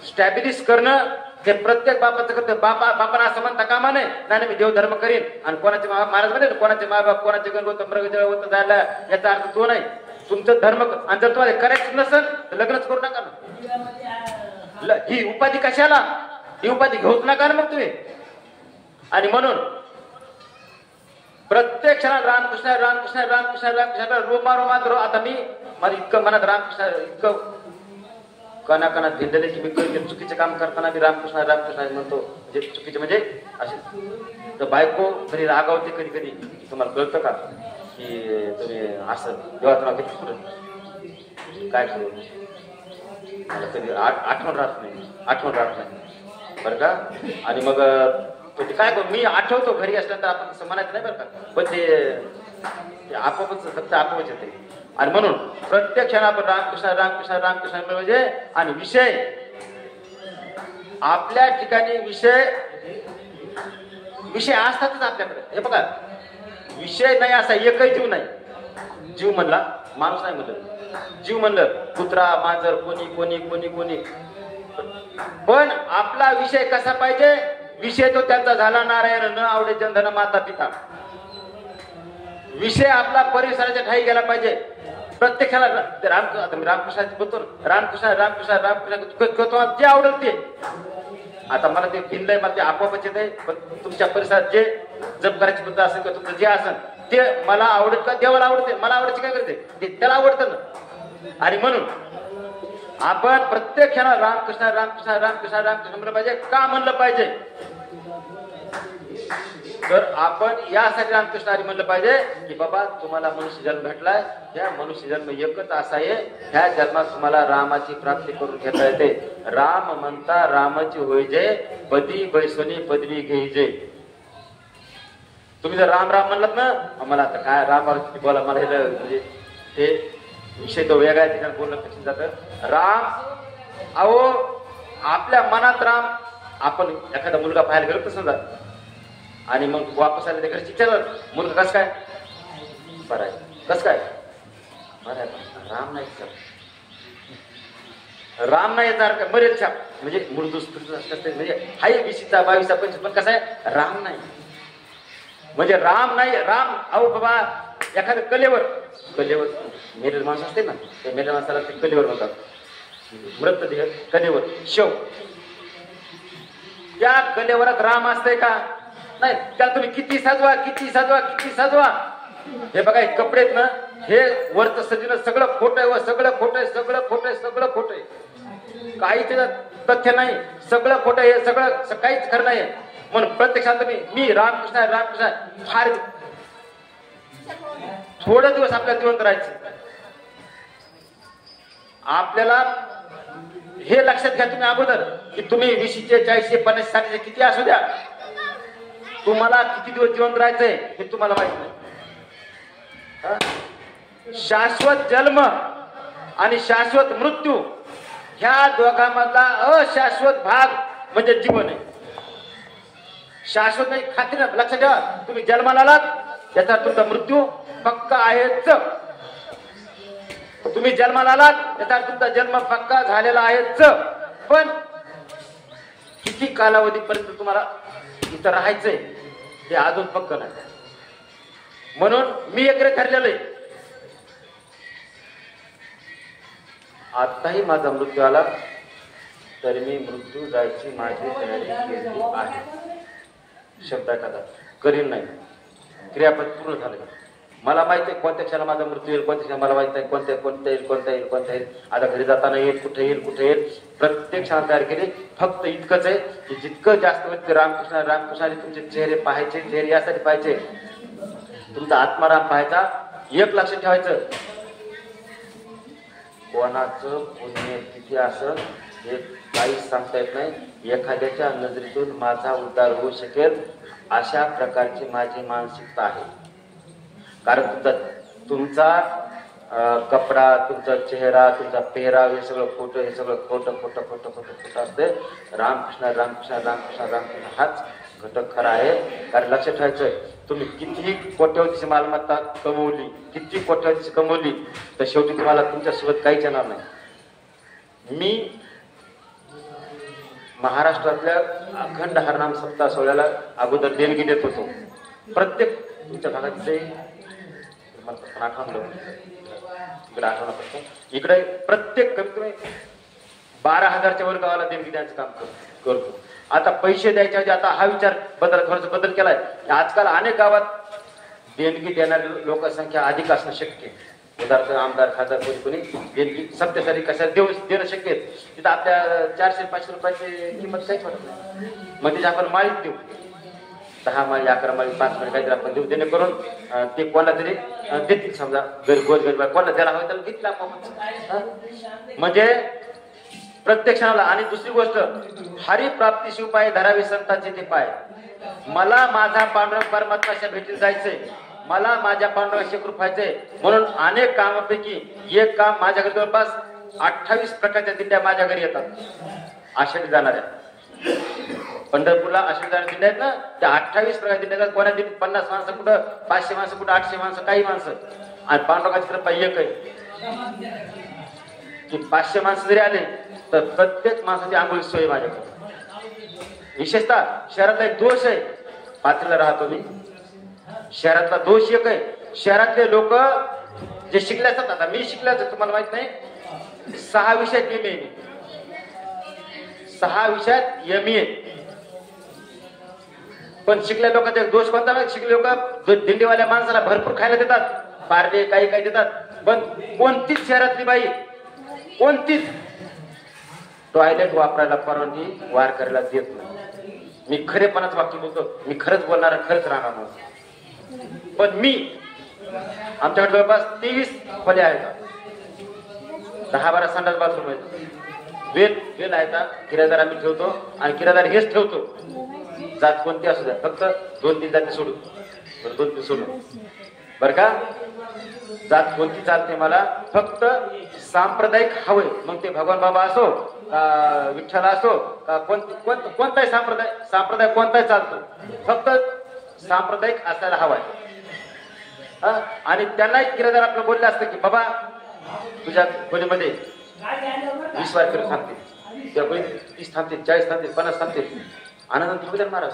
स्टॅबिलिश करणं हे प्रत्येक बापाचं कर्तव्य. बापाला असं म्हणता कामा नये नाही मी देवधर्म करीन आणि कोणाचे महाराज म्हणे कोणाचे मायबाप कोणाचे गणगोत मृगजळ होत जायला, याचा अर्थ तो नाही. तुमचं धर्म आणि जर तुम्हाला करायचं नसेल तर लग्नच करू नका ना. ही उपाधी कशाला, ही उपाधी घेऊच नका ना मग तुम्ही. आणि म्हणून प्रत्येक क्षणात रामकृष्ण रामकृष्ण रामकृष्ण रामकृष्ण रोमात. आता मी मला इतकं मनात रामकृष्ण इतकं कणाकणात भिंडले की मी कधी चुकीचे काम करताना मी रामकृष्ण रामकृष्ण म्हणतो. म्हणजे चुकीचे म्हणजे असे तर बायको तरी रागावते कधी कधी. तुम्हाला कळतं का की तुम्ही असं देवाचं नाव घेतलं कुठं काय ठरवलं, मला कधी आठवण राहत नाही बरं का. आणि मग ते काय मी आठवतो घरी असल्यानंतर आपण तसं म्हणायचं नाही बरं का, पण ते आपोआपच फक्त आपोआपच येते. आणि म्हणून प्रत्येक क्षण आपण रामकृष्ण रामकृष्ण रामकृष्ण म्हणजे. आणि विषय आपल्या ठिकाणी विषय असतातच आपल्याकडे. हे बघा विषय नाही असा एकही जीव नाही. जीव म्हणला माणूस नाही म्हणलं, जीव म्हणलं कुत्रा मांजर कोणी कोणी कोणी कोणी पण आपला विषय कसा पाहिजे? विषय तो त्यांचा झाला नारायण न आवडे जनधन माता पिता. विषय आपला परिसराच्या ठाई गेला पाहिजे. प्रत्येकाला रामकृष्णाची बोलतो, रामकृष्ण रामकृष्ण रामकृष्ण जे आवडेल ते. आता मला ते भिनलंय, मला ते आपोआपच येत आहे. पण तुमच्या परिसरात जे जप करायची पद्धत असेल किंवा तुमचं जे असेल ते मला आवडत का देवाला आवडते, मला आवडायचे काय करते ते त्याला आवडतं ना. आणि म्हणून आपण प्रत्येक क्षणाला रामकृष्ण रामकृष्ण रामकृष्ण रामकृष्ण म्हणलं पाहिजे. का म्हणलं पाहिजे? तर आपण यासाठी रामकृष्ण हरी म्हणलं पाहिजे की बाबा तुम्हाला मनुष्य जन्म भेटलाय, ह्या मनुष्य जन्म एकच असा आहे, ह्या जन्मात तुम्हाला रामाची प्राप्ती करून घेता येते. राम म्हणता रामाची होय जय, पदी बैसोनी पदवी घेई जय. तुम्ही जर राम राम म्हणलात ना, मला आता काय राम बोला, मला हे म्हणजे ते विषय तो वेगळा आहे, ठिकाणी बोलणं कठीण जातं. राम अहो आपल्या मनात राम. आपण एखादा मुलगा पाहायला गेलो तर समजा, आणि मग वापस आले घरची विचारलं मुलगा कस काय बरं आहे, कस काय बरं आहे, राम नाही सर, राम नाही येणार का मरेल छाप, म्हणजे मृदूस म्हणजे हाय 20चा 22चा 25, पण कसं आहे राम नाही म्हणजे राम नाही. राम अहो बाबा एखाद्या कलेवर मेलेल माणूस असते ना, त्या मेलेल्या माणसाला ते कलेवर म्हणतात. मृतदेह कलेवर शव, त्या कलेवरात राम असते का? नाही. त्याला तुम्ही किती सजवा किती सजवा किती सजवा. हे बघा हे कपडे ना, हे वरचं सजणं सगळं खोटं आहे व सगळं खोटं आहे, सगळं खोटं आहे, सगळं खोटं आहे, काही त्याचं तथ्य नाही, सगळं खोटं आहे, हे सगळं काहीच खरं नाही. म्हणून प्रत्यक्षात मी रामकृष्ण रामकृष्ण फार थोडे दिवस आपल्याला जिवंत राहायचं. आपल्याला हे लक्षात घ्या तुम्ही अगोदर की तुम्ही 20चे 40चे 50 60चे किती असू द्या, तुम्हाला किती दिवस जिवंत राहायचंय हे तुम्हाला माहित नाही. शाश्वत जन्म आणि शाश्वत मृत्यू ह्या दोघांमधला अशाश्वत भाग म्हणजे जीवन आहे. शाश्वत नाही खात्री ना, लक्षात ठेवा. तुम्ही जन्माला आलात याचा तुमचा मृत्यू पक्का आहेच. तुम्ही जन्माला आलात याचा तुमचा जन्म पक्का झालेला आहेच. पण किती कालावधीपर्यंत तुम्हाला इथं राहायचंय हे अजून पक्क नाही. म्हणून मी एक ठरलेलं आहे, आताही माझा मृत्यू आला तरी मी मृत्यू जायची माझी तयारी केली आहे. शब्द एखादा करीन नाही, क्रियापद पूर्ण झालं. मला माहिती आहे कोणत्या क्षणाला माझा मृत्यू येईल, कोणत्या क्षणाला मला माहित नाही कोणत्या येईल. आता घरी जाताना येईल, कुठे येईल. प्रत्येक क्षणात तयार केली. फक्त इतकंच आहे की जितकं जास्त होईल रामकृष्ण रामकृष्ण तुमचे चेहरे पाहायचे, चेहरे यासाठी पाहायचे, तुमचा आत्माराम पाहायचा. एक लक्षात ठेवायचं, कोणाचं पुण्य किती असं हे काहीच सांगता येत नाही. एखाद्याच्या नजरेतून माझा उद्धार होऊ शकेल अशा प्रकारची माझी मानसिकता आहे. कारण तुमचा कपडा, तुमचा चेहरा, तुमचा पेहराव हे सगळं खोटं, हे सगळं खोटं असते. रामकृष्ण रामकृष्ण रामकृष्ण रामकृष्ण हाच घटक खरा आहे. कारण लक्षात ठेवायचंय, तुम्ही कितीही कोट्यवधीची मालमत्ता कमवली, किती कोट्यवधीची कमवली, तर शेवटी तुम्हाला तुमच्यासोबत काहीच येणार नाही. मी महाराष्ट्रातल्या अखंड हरनाम सप्ताह सोहळ्याला अगोदर देणगी देत होतो. प्रत्येक तुमच्या भागात इकडे प्रत्येक कमीत कमी 12,000च्या वर गावाला देणगी द्यायचं काम करतो. आता पैसे द्यायच्या आधी आता हा विचार बदल केलाय. आजकाल अनेक गावात देणगी देणारी लोकसंख्या अधिक असणं शक्य आहे. उदाहरणार्थ आमदार खासदार कोणी देणगी सत्तेसाठी कशाला देणं शक्य आहे. तिथं आपल्या 400-500 रुपयाची किंमत काहीच वाटत नाही. मग तिथे आपण माळीत देऊ, 10 माळी 11 माळी 5 माळी काहीतरी आपण देऊ, जेणेकरून ते कोणाला तरी देतील. समजा गरीब कोणाला द्यायला हवं त्याला घेतला म्हणजे प्रत्येक क्षणाला. आणि दुसरी गोष्ट, हरिप्राप्ती शिवपाय धरावी संतांचे ते पाय. मला माझा पांडुरंग परमात्माच्या भेटीला जायचंय, मला माझ्या पांडुरंगाशी कृपा व्हायचंय. म्हणून अनेक कामापैकी एक काम माझ्या घरी जवळपास 28 प्रकारच्या दिंड्या माझ्या घरी येतात. आषाढी जाणाऱ्या पंढरपूरला आषाढी जाणाऱ्या दिंड्या आहेत ना, त्या 28 प्रकारच्या दिंड्या. कोणा दिंडीत 50 माणसं कुठं, 500 माणसं कुठं, 800 माणसं, काही माणसं. आणि पांडुरंगाची कृपा एक आहे. की 500 माणसं जरी आले तर प्रत्येक माणसाची आंघोळी सोय माझ्याकडे. विशेषतः शहरातला एक दोष आहे, पाथरीला राहतो मी, शहरातला दोष एक आहे, शहरातले लोक जे शिकले असतात, आता मी शिकल्याचं तुम्हाला माहित नाही, 6 विषयात एम ए, 6 विषयात MA. पण शिकलेल्या लोकांचा दोष कोणता माहिती? शिकले लोक दिंडीवाल्या माणसाला भरपूर खायला देतात, पारले काही काही देतात, पण कोणतीच शहरातली बाई कोणतीच टॉयलेट वापरायला परवानगी वार करायला देत नाही. मी खरेपणाच वाक्य बोलतो, मी खरंच बोलणार, खरंच राहणार नाही. पण मी आमच्याकडे जवळपास 23 खोल्या आहेत, 10-12 संडास बाथरूम आहेत, वेल आहेत, किरायदार आम्ही ठेवतो आणि किरायदार हेच ठेवतो, जात कोणती असू द्या, फक्त 2-3 जाती सोडून, 2-3 सोडून बर का, जात कोणती चालते मला, फक्त सांप्रदायिक हवंय. मग ते भगवान बाबा असो का विठ्ठल असो का कोणताही सांप्रदाय कोणताही चालतो, फक्त सांप्रदायिक असायला हवाय. आणि त्यांना एक किरायदार आपलं बोललं असतं की बाबा तुझ्या खोलीमध्ये 20 वार फिरून थांबतील, त्या खोलीत 30 थांबतील, 40 थांबतील, 50 थांबतील, आनंद थांबू द्या महाराज.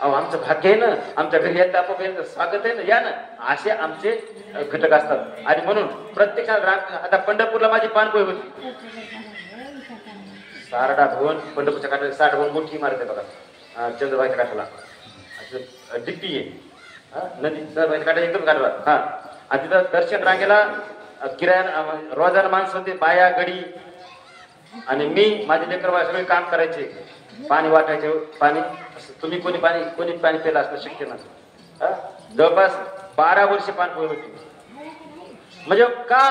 अहो आमचं भाग्य आहे ना, आमच्या घरी येतं आपोआप स्वागत आहे ना, या ना, असे आमचे घटक असतात. आणि म्हणून प्रत्येकाला आता पंढरपूरला माझी पानपोई होती, सारडा भवन, पंढरपूरच्या काठाला सारडा भवन मोठी इमारत आहे बघा, चंद्रभाईच्या काठाला डिप्पी आहे, नदी चंद्रभाईच्या काठाला एकदम काढवा. हा, आणि तिथं दर्शन रांगेला किराया रोजाना माणसं होते, बाया गडी, आणि मी माझे लेकर सगळे काम करायचे, पाणी वाटायचे, पाणी तुम्ही कोणी पाणी पेलं असणं शक्य नाही. जवळपास 12 वर्ष पाणपोई होती. म्हणजे का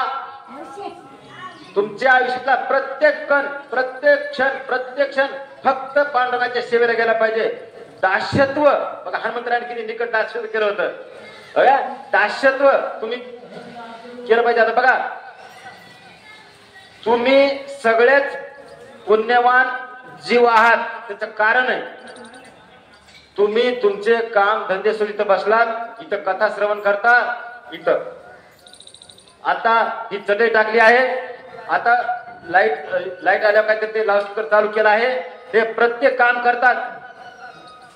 तुमच्या आयुष्यातला प्रत्येक कण, प्रत्येक क्षण फक्त पांडुरंगाच्या सेवेला गेला पाहिजे. दास्यत्व बघा, हनुमंतराने किती निकट दास्यत्व केलं होतं, दास्यत्व तुम्ही केलं पाहिजे. आता बघा, तुम्ही सगळेच पुण्यवान जीव आहात, त्याचं कारण आहे तुम्ही तुमचे काम धंदे सोडून इथं बसलात, इथं कथा श्रवण करता. इथं आता ही चटई टाकली आहे, आता लाईट आल्यावर काय ते लाऊडस्पीकर चालू केला आहे, हे प्रत्येक काम करतात.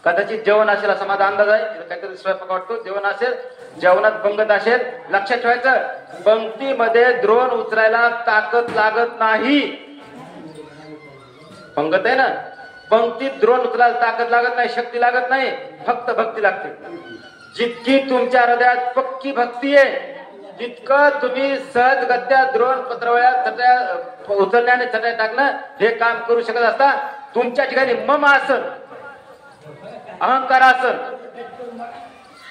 कदाचित जेवण असेल असा माझा अंदाज आहे, काहीतरी स्वयंपाक वाटतो, जेवण असेल, जेवणात पंगत असेल. लक्षात ठेवायचं, पंक्तीमध्ये द्रोण उचलायला ताकद लागत नाही. पंगत आहे ना, पंक्तीत द्रोण उचलायला ताकद लागत नाही, शक्ती लागत नाही, फक्त भक्ती लागते. जितकी तुमच्या हृदयात पक्की भक्ती आहे, तितकं तुम्ही सहजगत्या द्रोण पत्रवळ्या चटया उचलण्याने चटया टाकणं हे काम करू शकत असता. तुमच्या ठिकाणी मम आसन, अहंकार आसन,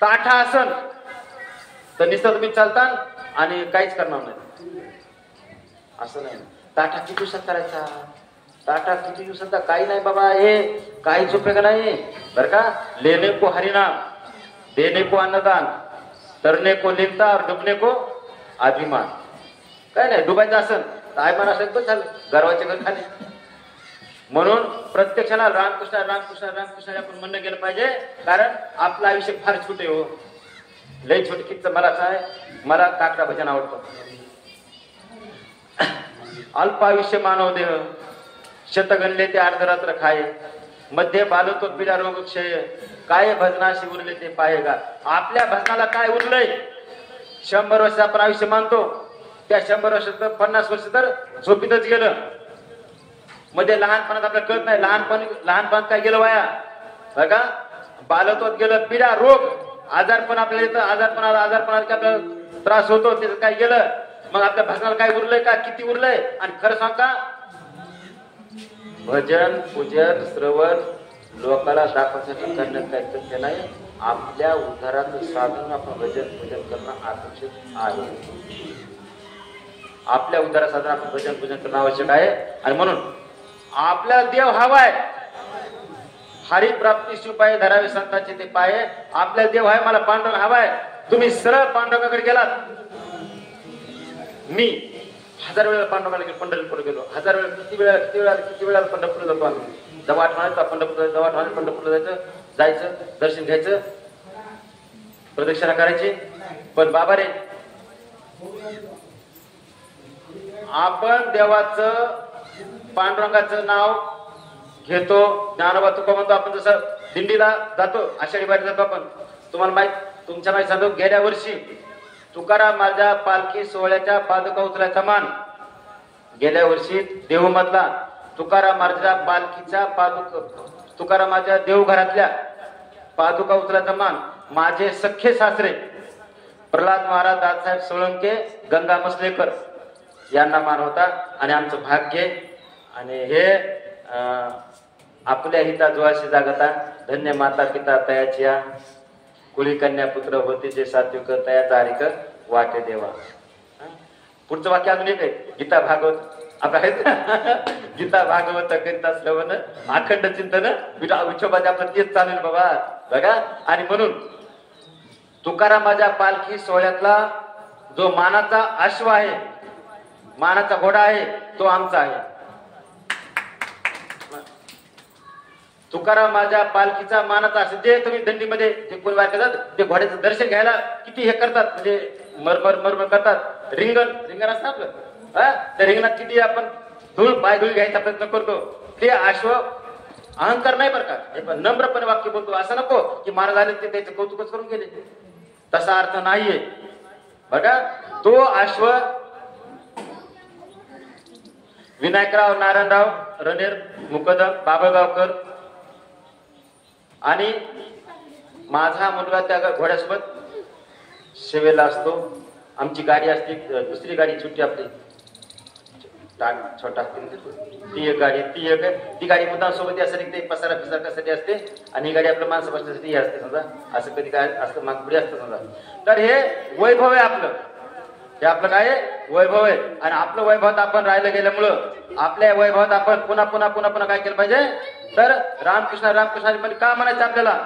ताठा आसन, तर निसर्ग तुम्ही चालता आणि काहीच करणार नाही. असं नाही, ताठा किती दिवसात करायचा, ताठा किती दिवसात, काही नाही बाबा, हे काहीच उपयोग नाही बर का. लेने को हरिनाम, देने को अन्नदान, तरने को लिंता और डुबने को अभिमान. काय नाही, डुबायचं असेल तर अभिमान असेल तर चाल, गर्वाच्या घर खाली. म्हणून प्रत्यक्षाला रामकृष्ण रामकृष्ण रामकृष्ण आपण म्हणणं गेलं पाहिजे, कारण आपलं आयुष्य फार छोटे हो, लय छोटे. किती मला काय, मला काकडा भजन आवडतं. अल्पायुष्य मानव देह, शतगणले ते अर्धरात्र खाये, मध्ये बालतो पिढा रोग क्षय, काय भजनाशी उरले ते पाहेगा. आपल्या भजनाला काय उरलंय? 100 वर्ष आपण आयुष्य मानतो, त्या 100 वर्षात 50 वर्ष तर झोपीतच गेलं. मध्ये लहानपणात आपल्याला कळत नाही, लहानपणात काय गेलं वाया बघा, बालत्वात गेलं, पिढा रोग आजारपण आपल्याला येतं, आजारपणाला आपल्याला त्रास होतो, त्याचं काय गेलं. मग आपल्या भजनाला काय उरलंय का, किती उरलंय? आणि खरं सांगा, भजन पूजन श्रवण लोकाला दाखवण्यासाठी करण्यात काय तथ्य नाही. आपल्या उद्धाराचं साधन आपण भजन पूजन करणं अपेक्षित आहे. आपल्या उद्धारा साधन आपण भजन पूजन करणं आवश्यक आहे. आणि म्हणून आपल्याला देव हवाय, हरी प्राप्ती शिवपाय धरावे संतांचे ते पाये. आपल्याला देव आहे, मला पांडुरंग हवाय. तुम्ही सरळ पांडुरंगाकडे गेलात. मी 1000 वेळा पांडुरंगाला गेलो, पंढरपूर गेलो 1000 वेळा. किती वेळा पंढरपूरला जातो आम्ही. जेव्हा आठवण पंढरपूरला जायचं, दर्शन घ्यायचं, प्रदक्षिणा करायची. पण बाबा रे, आपण देवाचं पांडुरंगाचं नाव घेतो. ज्ञानोबा तुका म्हणतो आपण जसं दिंडीला जातो, आषाढी वारीत जातो आपण. तुम्हाला माहित, तुमच्या माहित सांगतो, गेल्या वर्षी तुकाराम माझ्या पालखी सोहळ्याच्या पादुका उचलायचा मान, गेल्या वर्षी देहूमधला तुकाराम माझ्या पालखीच्या तुकाराम माझ्या देवघरातल्या पादुका उचलायचा मान माझे सख्खे सासरे प्रल्हाद महाराज, दादासाहेब सोळंके, गंगा मसलेकर यांना मान होता. आणि आमचं भाग्य आणि हे आपल्या हिता जोशी जागता धन्य माता पिता तयाचिया कुळी कन्या पुत्र होते जे सात्विक तयाचा हरिक वाटे देवा. पुढचं वाक्य अजून एक आहे, गीता भागवत आपलं आहेत गीता भागवत करीता श्रवण अखंड चिंतन विठोबाच्या आपलं तेच चालेल बाबा बघा. आणि म्हणून तुकाराम माझ्या पालखी सोहळ्यातला जो मानाचा अश्व आहे, मानाचा घोडा आहे, तो आमचा आहे. तुकाराम माझ्या पालखीचा मानाचा असेल. जे तुम्ही दिंडीमध्ये जे कोणी वार करतात ते घोड्याचं दर्शन घ्यायला किती हे करतात, म्हणजे मरमर करतात. रिंगण असतं आपलं, त्या रिंगणात किती आपण पाय धूळ घ्यायचा प्रयत्न करतो. ते अश्व अहंकार नाही बरं का, हे पण नम्रपणे वाक्य बोलतो. असं नको की महाराज आले ते त्याचं कौतुकच करून गेले, तसा अर्थ नाहीये बघा. तो अश्व विनायकराव नारायणराव रणेर मुकदम बाबळगावकर आणि माझा मुलगा त्या घोड्यासोबत सेवेला असतो. आमची गाडी असते, दुसरी गाडी छोटी आपली छोटा ती एक गाडी, ती गाडी मुद्दाम सोबत यासाठी ते पसारा पिसारासाठी असते. आणि ही गाडी आपल्या माणसं बसण्यासाठी असते समजा. असं कधी काय असतं मागपुढे असतं समजा. तर हे वैभव आहे आपलं, हे आपलं काय वैभव आहे. आणि आपलं वैभवात आपण राहिलं गेल्यामुळं आपल्या वैभवात आपण पुन्हा पुन्हा पुन्हा पुन्हा काय केलं पाहिजे, तर रामकृष्ण रामकृष्ण म्हणजे का म्हणायचं आपल्याला,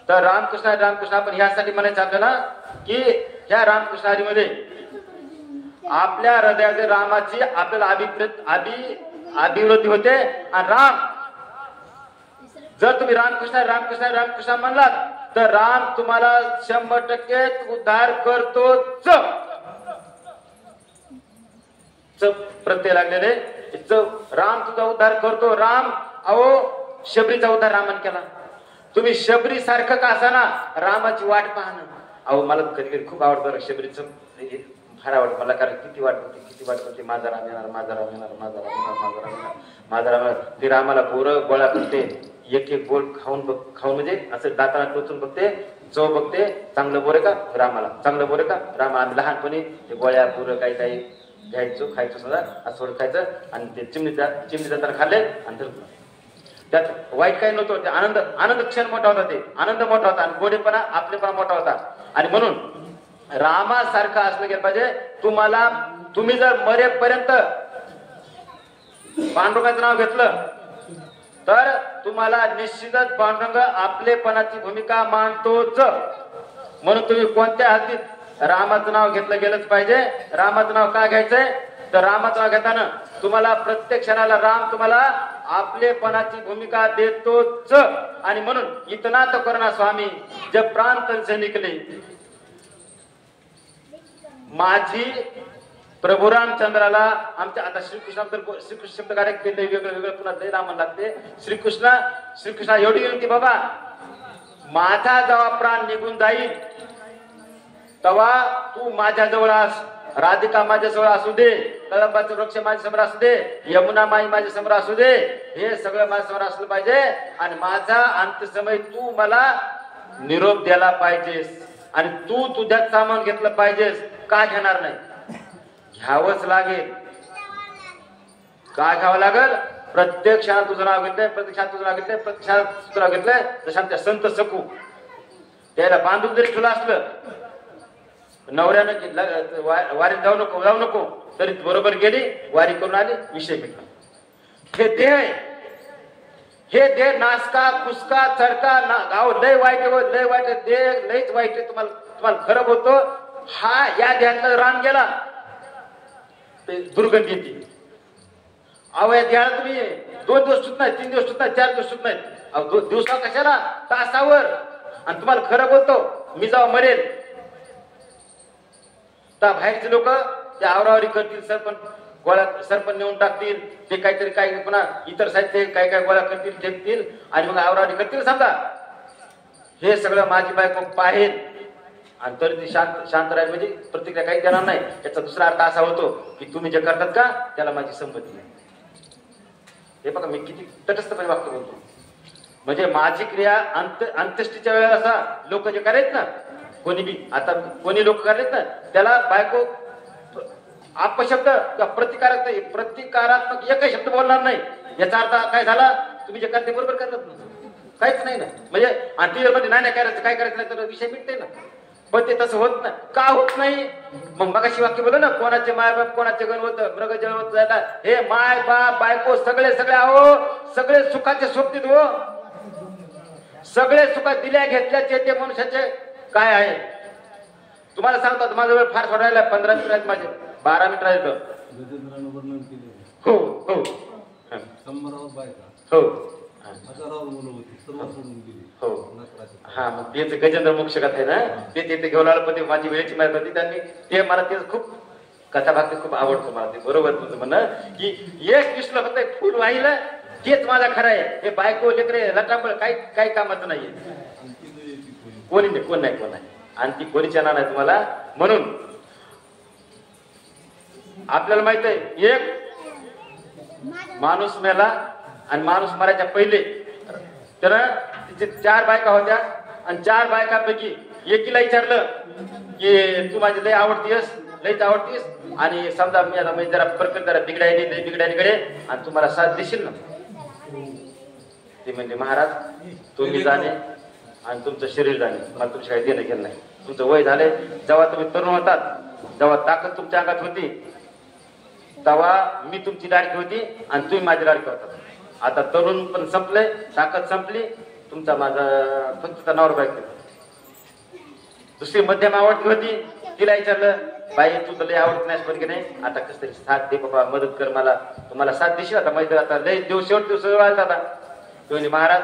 तर रामकृष्ण आपण ह्यासाठी म्हणायचं आपल्याला की ह्या रामकृष्ण हरीमध्ये आपल्या हृदयाचे रामाची आपल्याला अभिवृद्धी होते. आणि राम जर तुम्ही रामकृष्ण म्हणलात तर राम तुम्हाला 100% उद्धार करतोच. प्रत्यय लागलेले राम तुझा उद्धार करतो. राम अहो शबरीचा उद्धार रामाने केला. तुम्ही शबरी सारखं का असाना रामाची वाट पाहणं. अहो मला कधी कधी खूप आवडतं शबरीचं, फार आवडतं मला. कारण किती वाट होती माझा राम येणार, माझा राम येणार, माझा राम येणार, माझा राम येणार, माझा राम येणार. ती रामाला बोरं गोळा करते, एक बोल खाऊन म्हणजे असं दाताला टोचून बघते, चव बघते, चांगलं बोरे का रामाला, चांगलं बोरे का रामा. आम्ही लहानपणी ते गोळ्या बोरं काही घ्यायचो, खायचो सुद्धा असं थोडं खायचं. आणि ते चिमणी जाताना खाल्ले आणि त्यात वाईट काही नव्हतं. ते आनंद क्षण मोठा होता, ते आनंद मोठा होता आणि गोडेपणा आपलेपणा मोठा होता. आणि म्हणून रामासारखं असलं गेलं पाहिजे. तुम्ही जर मरेपर्यंत पांडुरंगाचं नाव घेतलं तर तुम्हाला निश्चितच पांडुरंग आपलेपणाची भूमिका मांडतोच. म्हणून तुम्ही कोणत्या हद्दीत रामाचं नाव घेतलं गेलंच पाहिजे. रामाचं नाव का घ्यायचंय, तर रामाचं नाव घेताना तुम्हाला प्रत्येक क्षणाला राम तुम्हाला आपलेपणाची भूमिका देतोच. आणि म्हणून इतना तो करुणा स्वामी जब प्राण तन से निकले, माझी प्रभू रामचंद्राला आमच्या आता श्रीकृष्ण शब्द कार्य केले वेगळं पुन्हा लय राम लागते. श्रीकृष्णा एवढी विनंती बाबा, माझा जेव्हा प्राण निघून जाईल तेव्हा तू माझ्या जवळ आस. राधिका माझ्या जवळ असू दे, कळंबाचं वृक्ष माझ्या समोर असू दे, यमुना माई माझ्या समोर असू दे, हे सगळं माझ्या समोर असलं पाहिजे. आणि माझा अंतसमय तू मला निरोप द्यायला पाहिजेस. आणि तू तुझ्यात सामान घेतलं पाहिजेस. का घेणार नाही, घ्यावंच लागेल. का घ्यावं लागेल, प्रत्येक क्षणात तुझं नाव घेतलंय, प्रत्येक क्षणात तुझं नाव घेतलंय, प्रत्येक क्षणात तुझं नाव घेतलंय. जसं आमच्या संत सकू त्याला बांधून जरी ठेवलं असलं, नवऱ्यानं वारीत जाऊ नको तरी बरोबर गेली, वारी करून आली, विषय भेटला. हे देह नासका कुसका चढका गाव लय वाईट देह लयच वाईट आहे. तुम्हाला खरं बोलतो, हा या देहातला राम गेला दुर्गंधी येते. अहो या देहाला तुम्ही 2 दिवस सुट नाही, 3 दिवस सुट नाही, 4 दिवस सुट नाही. अहो दिवसावर कशाला, तासावर. आणि तुम्हाला खरं बोलतो, मी जेव्हा मरेल तर बाहेरचे लोक ते आवरावरी करतील, सरपंच गोळा सरपंच नेऊन टाकतील, ते काहीतरी काही पुन्हा इतर साहित्य काय काय गोळा करतील ठेवतील आणि मग आवरावरी करतील. समजा हे सगळं माझी बायको पाहेल आणि तरी ती शांत राहील, म्हणजे प्रतिक्रिया काही देणार नाही. याचा दुसरा अर्थ असा होतो की तुम्ही जे करतात का त्याला माझी संमती नाही. हे बघा मी किती तटस्थपणे वाक्य बोलतो. म्हणजे माझी क्रिया अंत्येष्टीच्या वेळेला असा लोक जे करायत ना, कोणी बी आता कोणी लोक करायत ना, त्याला बायको अपशब्द किंवा प्रतिकारात्मक एकही शब्द बोलणार नाही. याचा अर्थ काय झाला, तुम्ही जे करते बरोबर करतात ना, काहीच नाही ना. म्हणजे आणि ती मध्ये नाही करायचं, काय करायचं नाही तर विषय मिटते ना. पण ते तसं होत नाही. का होत नाही? मग मगाशी वाक्य बोललो ना, कोणाचे माय बाप कोणाचे गण होत मृग जळ होत जाता. हे माय बाप बायको सगळे आहो, सगळे सुखाचे सोबतीत हो, सगळे सुख दिल्या घेतल्याचे ते मनुष्याचे काय आहे. तुम्हाला सांगतो माझा वेळ फार सोडायला 15 मिनिट आहेत, माझे 12 मिनिट राहिले. हो हो हो हो हा, मग तेच गजेंद्र मोक्ष कथा आहे ना, ते तिथे घेऊन आलं. पण ते माझी वेळेची माहिती होती त्यांनी, ते मला ते खूप कथा भाग खूप आवडतो मला. ते बरोबर तुमचं म्हणणं की एक विश्व फक्त फुल वाहिलं तेच माझा खरं आहे. हे बायको लेकरे लटापळ काही कामाचं नाहीये. कोण नाही आणि ती कोणीच येणार नाही तुम्हाला. म्हणून आपल्याला माहित आहे एक माणूस मेला आणि माणूस मरायच्या पहिले तर तिचे 4 बायका होत्या आणि 4 बायकांपैकी एकीला विचारलं की तू माझी लय आवडतीस, लयच आवडतीस आणि समजा मी आता म्हणजे जरा प्रकट जरा बिघडायकडे आणि तुम्हाला साथ देशील ना. ते म्हणजे महाराज तुम्ही जाणे आणि तुमचं शरीर जाणे, मला तुमच्या काही देणं घेणं नाही. तुमचं वय झालंय, जेव्हा तुम्ही तरुण होतात, जेव्हा ताकद तुमच्या अंगात होती, तेव्हा मी तुमची लाडकी होती आणि तुम्ही माझी लाडकी होतात. आता तरुण पण संपलंय, ताकद संपली, तुमचा माझा फक्त नवरा बायको. दुसरी मध्यम आवडती होती, तिला विचारलं बाई तू तर लय आवडत नाही पण की नाही, आता कस तरी साथ दे बाबा, मदत कर मला, तुम्हाला साथ देशील. आता माहिती आता लय दिवस शेवट दिवस आता म्हणजे महाराज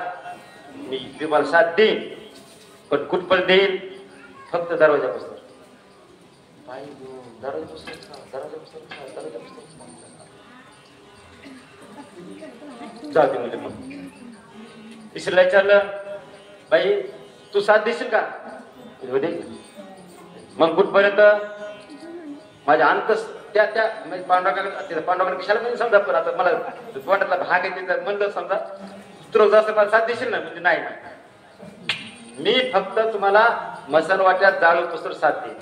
मी तुम्हाला साथ देईन पण कुठपर्यंत देईल, फक्त दरवाजापासून. जाऊ दे. मग तिसरीला विचारलं बाई तू साथ देशील का, मग कुठपर्यंत माझ्या अंतस त्या पांडुरंगाकडे कशाला म्हणजे समजा. पण आता मला वाटतला भाग आहे म्हणलं समजा तुला जास्त मला साथ देशील ना, म्हणजे नाही मी फक्त तुम्हाला मसन वाट्यात जाळू तसं साथ देईन.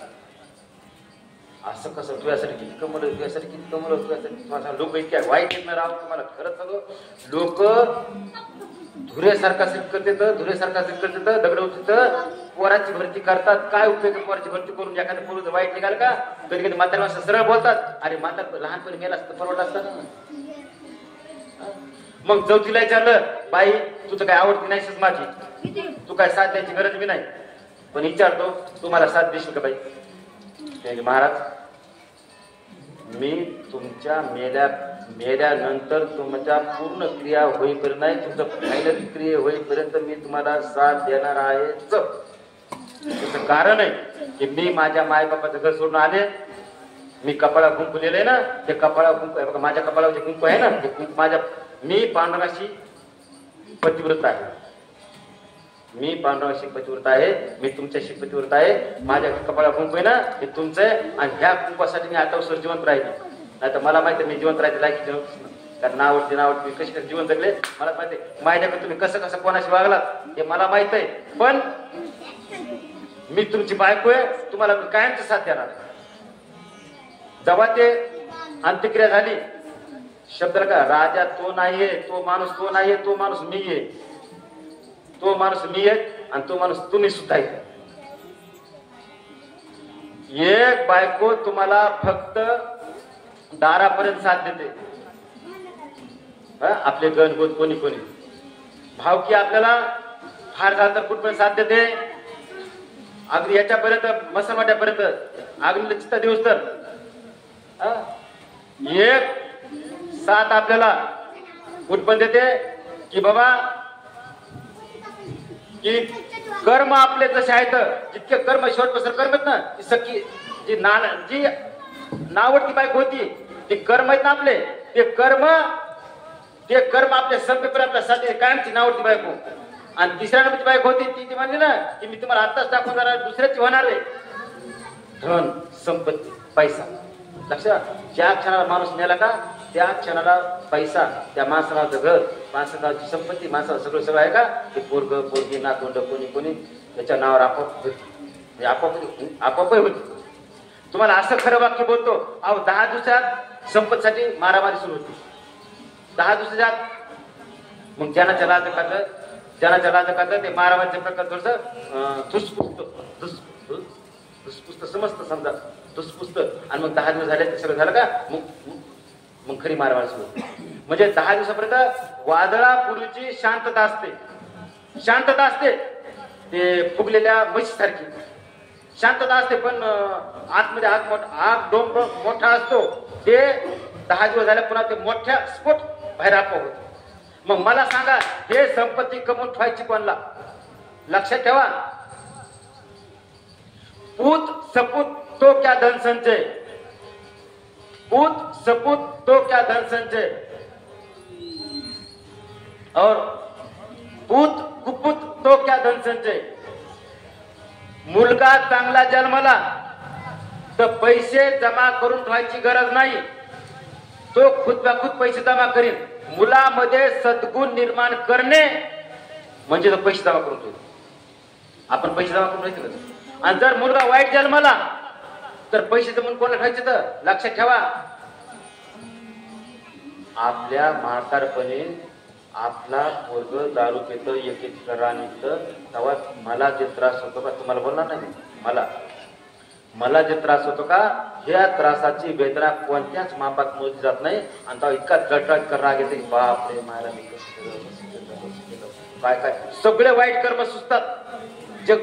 असं कसं तुझ्यासाठी किती कमवलं, तुझ्यासाठी किती कमवलं, तुझ्यासाठी तुम्हाला लोक इतक्या वाईट येत नाही राहून तुम्हाला खरंच सांगू. लोक धुरेसारखा करते दगड उचलत पोराची भरती करतात. काय उपयोग पोराची भरती करून एखाद्या पोरं वाईट निघाल का. कधी कधी म्हातारी माणसं सरळ बोलतात, अरे म्हातार लहानपणी मेला असतं परवडत असतं ना. मग चौथीला विचारलं बाई तू तर काय आवडती नाहीस माझी, तू काय साथ द्यायची गरज बी नाही, पण विचारतो तुम्हाला साथ देशील का बाई. महाराज मी तुमच्या मेल्यानंतर तुमच्या पूर्ण क्रिया होईपर्यंत नाही, तुमचं फायनल क्रिया होईपर्यंत मी तुम्हाला साथ देणार आहे. त्याचं कारण आहे की मी माझ्या मायबापाचं घर सोडून आले, मी कपाळा कुंकू लिहिलंय ना, ते कपाळा कुंकू माझ्या कपाळावर जे कुंकू आहे ना, ते कुंकू मी पांडुरंगाशी पतिव्रत आहे. मी पांडुरंगाशी पतिव्रत आहे, मी तुमच्याशी पतिव्रत आहे. माझ्या कपाळा कुंकू आहे ना ते तुमचं आहे आणि ह्या कुंकवासाठी मी आता उसर जिवंत राहिले. नाही तर मला माहिती आहे मी जिवंत राहायचं लायकी नव्हतं, कारण नावडते मी कशी जीवन जगले मला माहिती आहे. माझ्याकडे तुम्ही कसं कोणाशी वागलात हे मला माहित आहे, पण मी तुमची बायको आहे, तुम्हाला मी कायमची साथ देणार आहे. जेव्हा ते अंत्यक्रिया झाली, शब्द का राजा तो नाहीये, तो माणूस तो नाहीये, तो माणूस मी आहे, तो माणूस मी आहे आणि तो माणूस तुम्ही सुद्धा आहे. एक बायको तुम्हाला फक्त दारापर्यंत साथ देते. आपले गणगोत कोणी भावकी आपल्याला फार झालं तर कुठपर्यंत साथ देते, अगदी याच्यापर्यंत मसनवाट्यापर्यंत, अग्नी चित्ता दिवस तर एक साथ आपल्याला कुठपर्यंत देते की बाबा की कर्म आपले जसे आहेत, जितके कर्म शेवटपासून कर्म आहेत ना, ती सखी जी नावडती बायको होती, ते कर्म आहेत ना आपले, ते कर्म आपल्या संपेपर आपल्या साठी कायमची नावडती बायको. आणि तिसऱ्या नंबरची बायको होती ती म्हणली ना की मी तुम्हाला आत्ताच टाकून जाणार, दुसऱ्याची होणार आहे. धन, संपत्ती, पैसा. लक्षात, ज्या क्षणाला माणूस मेला का त्या क्षणाला पैसा, त्या माणसाला घर, माणसाची संपत्ती, माणसाला सगळं आहे का ते पोरग पोरगी नातवंड कोणी त्याच्या नावावर आपोआप होती. तुम्हाला असं खरं वाक्य बोलतो. अहो 10 दिवसात संपत्तीसाठी मारामारी सुरू होती. 10 दिवसात मग ज्यानाच्या लाज ते मारामारीचे प्रकार थोडस धुसपुसत समजतं, समजा धुसपुसत. आणि मग 10 दिवस झाले ते सगळं झालं का मग खरी मारामारी सुरू होती. म्हणजे 10 दिवसापर्यंत वादळापूर्वीची शांतता असते ते फुगलेल्या म्हशीसारखी शांतता असते. पण आतमध्ये आग डोंब मोठा असतो. ते 10 दिवस झाले पुन्हा ते मोठ्या स्फोट बाहेर आपोआप होतो. मग मला सांगा, हे संपत्ती कमवून ठेवायची कोणला? लक्षात ठेवा, पूत सपूत तो क्या धन संचय, पूत सपूत तो क्या धन संचय, और पूत कुपूत तो क्या धन संचय. मुलगा चांगला जन्मला तर पैसे जमा करून ठेवायची गरज नाही, तो खुद पैसे जमा करीन. मुलामध्ये सद्गुण निर्माण करणे म्हणजे तो पैसे जमा करून ठेवतो. आपण पैसे जमा करून ठेवायचे. आणि जर मुलगा वाईट जन्मला तर पैसे जमून कोणाला ठेवायचे? तर लक्षात ठेवा, आपल्या म्हातारपणे आपला पोरग दारू पितं, एक निघतं, तेव्हा मला जे त्रास होतो का, तुम्हाला बोलणार नाही, मला जे त्रास होतो का, ह्या त्रासाची वेदना कोणत्याच मापात मोजली जात नाही. आणि तेव्हा इतका जटजट राग येते की बापरे मायला मी काय सगळे वाईट कर्म सुचतात. जे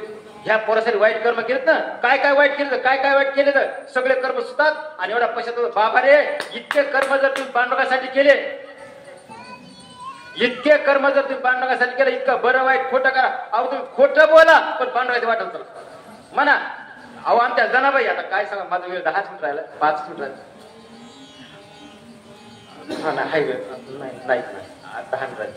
ह्या पोरासाठी वाईट कर्म केलेत ना, काय वाईट केलं, काय वाईट केले तर सगळे कर्म सुचतात. आणि एवढा पैशात बाबा रे, इतके कर्म जर तुम्ही पांडुरंगासाठी केले, इतके कर्म जर तुम्ही पांडुरंगासाठी केलं, इतकं बरं वाईट खोटं करा. अहो तुम्ही खोटं बोला पण पांडुरंगाची वाटत म्हणा. अहो आमच्या जनाबाई, आता काय सांगा, माझा वेळ 10 मिनिट राहिला, 5 मिनिट राहिला, नाही 10 मिनिट राहिले,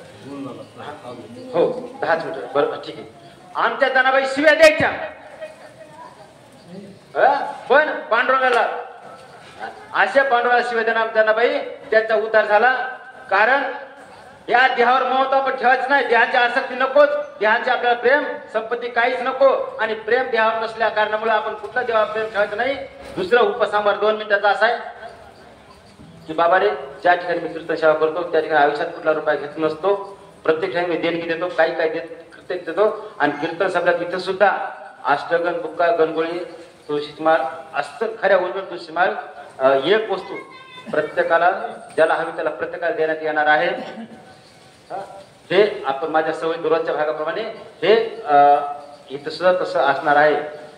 हो 10 मिनिट, बरोबर ठीक आहे. आमच्या जनाबाई शिव्या द्यायच्या, पण पांडुरंगाला अशा पांडुरंगाला शिव्या देणार जनाबाई, त्यांचा उद्धार झाला. कारण या देहावर मोह आपण ठेवायचं नाही, देहाची आसक्ती नकोच, देहाचे आपल्याला प्रेम संपत्ती काहीच नको. आणि प्रेम देहावर नसल्या कारणामुळे आपण कुठला देहावर प्रेम ठेवायचं नाही. दुसरा उपसंहार 2 मिनिटाचा असा आहे की बाबा रे, ज्या ठिकाणी मी कीर्तन सेवा करतो त्या ठिकाणी आयुष्यात कुठला रुपया घेत नसतो. प्रत्येक ठिकाणी मी देणगी देतो, काही देतो. आणि कीर्तन सभेत इथं सुद्धा अष्टगण, बुक्का, गणगोळी, तुळशीची माळ असतं. खऱ्या उलट तुळशी माळ एक वस्तू प्रत्येकाला ज्याला हवी त्याला प्रत्येकाला देण्यात येणार आहे. हे आपण माझ्या सवयी दुराच्या भागाप्रमाणे हे इथं सुद्धा तसं असणार आहे.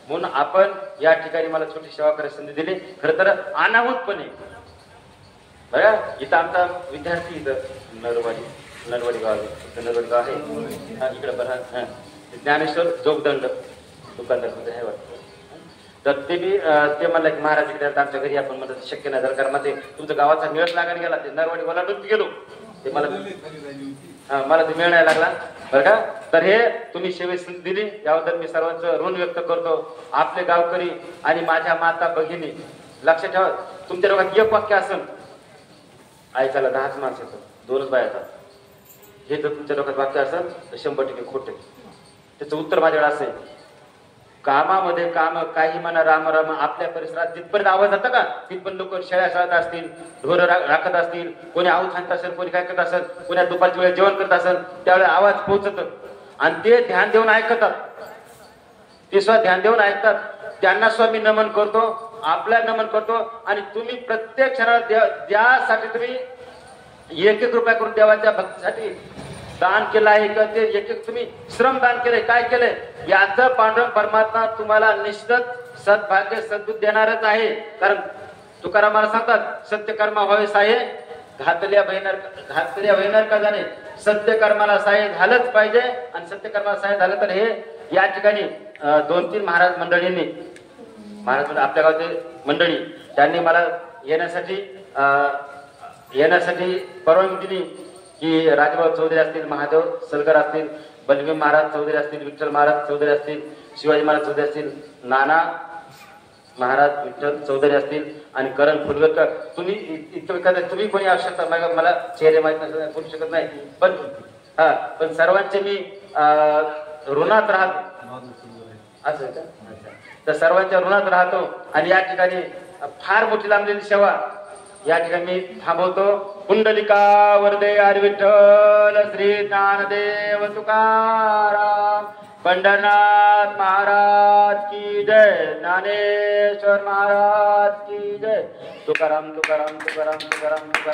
म्हणून आपण या ठिकाणी मला छोटी सेवा करायची संधी दिली. खरं तर अनाहूतपणे बघा, इथं आमचा विद्यार्थी इथं नरवाडी गाव आहे, इकडे बघा ज्ञानेश्वर जोगदंड दुकानदार मध्ये आहे वाटतं. तर ते म्हणलं की महाराज इकडे आमच्या घरी, आपण म्हणत शक्य नाही, जर कारण ते तुमच्या गावाचा मेळ लागायला गेला, ते नरवाडी ओलांडून गेलो, ते मला ते मिळायला लागला बरं का. तर हे तुम्ही सेवेत संधी दिली याबद्दल मी सर्वांचं ऋण व्यक्त करतो. आपले गावकरी आणि माझ्या माता भगिनी, लक्षात ठेवा, तुमच्या डोक्यात एक वाक्य असेल, ऐकायला 10च माणसं येतात, 2च बाया येतात. हे जर तुमच्या डोक्यात वाक्य असेल तर 100% खोटे. त्याचं उत्तर माझ्याकडे असेल, कामामध्ये काम, काही म्हणा राम राम. आपल्या परिसरात जिथपर्यंत आवाज जातं का तिथपर्यंत लोक शेळ्या शाळत असतील, ढोर राखत असतील, कोणी आऊत खात असेल, कोणी काय करत असेल, कोणी दुपारच्या वेळेस जेवण करत असेल, त्यावेळेस आवाज पोहोचत आणि ते ध्यान देऊन ऐकतात. ते सुद्धा ध्यान देऊन ऐकतात. त्यांना सुद्धा मी नमन करतो, आपल्याला नमन करतो. आणि तुम्ही प्रत्येक क्षणाला ज्यासाठी तुम्ही 1-1 रुपया करून देवाच्या भक्तीसाठी दान केलं आहे, किंवा ते 1-1 तुम्ही श्रम दान केलंय, काय केलंय, याचं पांडुरंग परमात्मा तुम्हाला निश्चित सद्भाग्य सद्बुद्धी देणारच आहे. कारण तुकाराम मला सांगतात, सत्यकर्मा व्हावे साहे, घातल्या बहिणार का जाणे. सत्यकर्माला साहे झालंच पाहिजे. आणि सत्यकर्माला साहे झालं तर हे या ठिकाणी 2-3 महाराज मंडळींनी, आपल्या गावचे मंडळी, त्यांनी मला येण्यासाठी परवानगी दिली की राजभाऊ चौधरी असतील, महादेव सलगर असतील, बलभीम महाराज चौधरी असतील, विठ्ठल महाराज चौधरी असतील, शिवाजी महाराज चौधरी असतील, नाना महाराज विठ्ठल चौधरी असतील आणि करण फुलगकर. तुम्ही कोणी आवश्यकता मला चेहरे माहीत नसतात, बोलू शकत नाही, पण सर्वांचे मी ऋणात राहतो. असं का? तर सर्वांच्या ऋणात राहतो. आणि या ठिकाणी फार मोठी लांबलेली सेवा या ठिकाणी मी थांबवतो. कुंडलिका वरदे हरी विठ्ठल श्री ज्ञानदेव तुकाराम, पंढरनाथ महाराज की जय, ज्ञानेश्वर महाराज की जय. तुकाराम तुकाराम तुकाराम तुकाराम तुकाराम.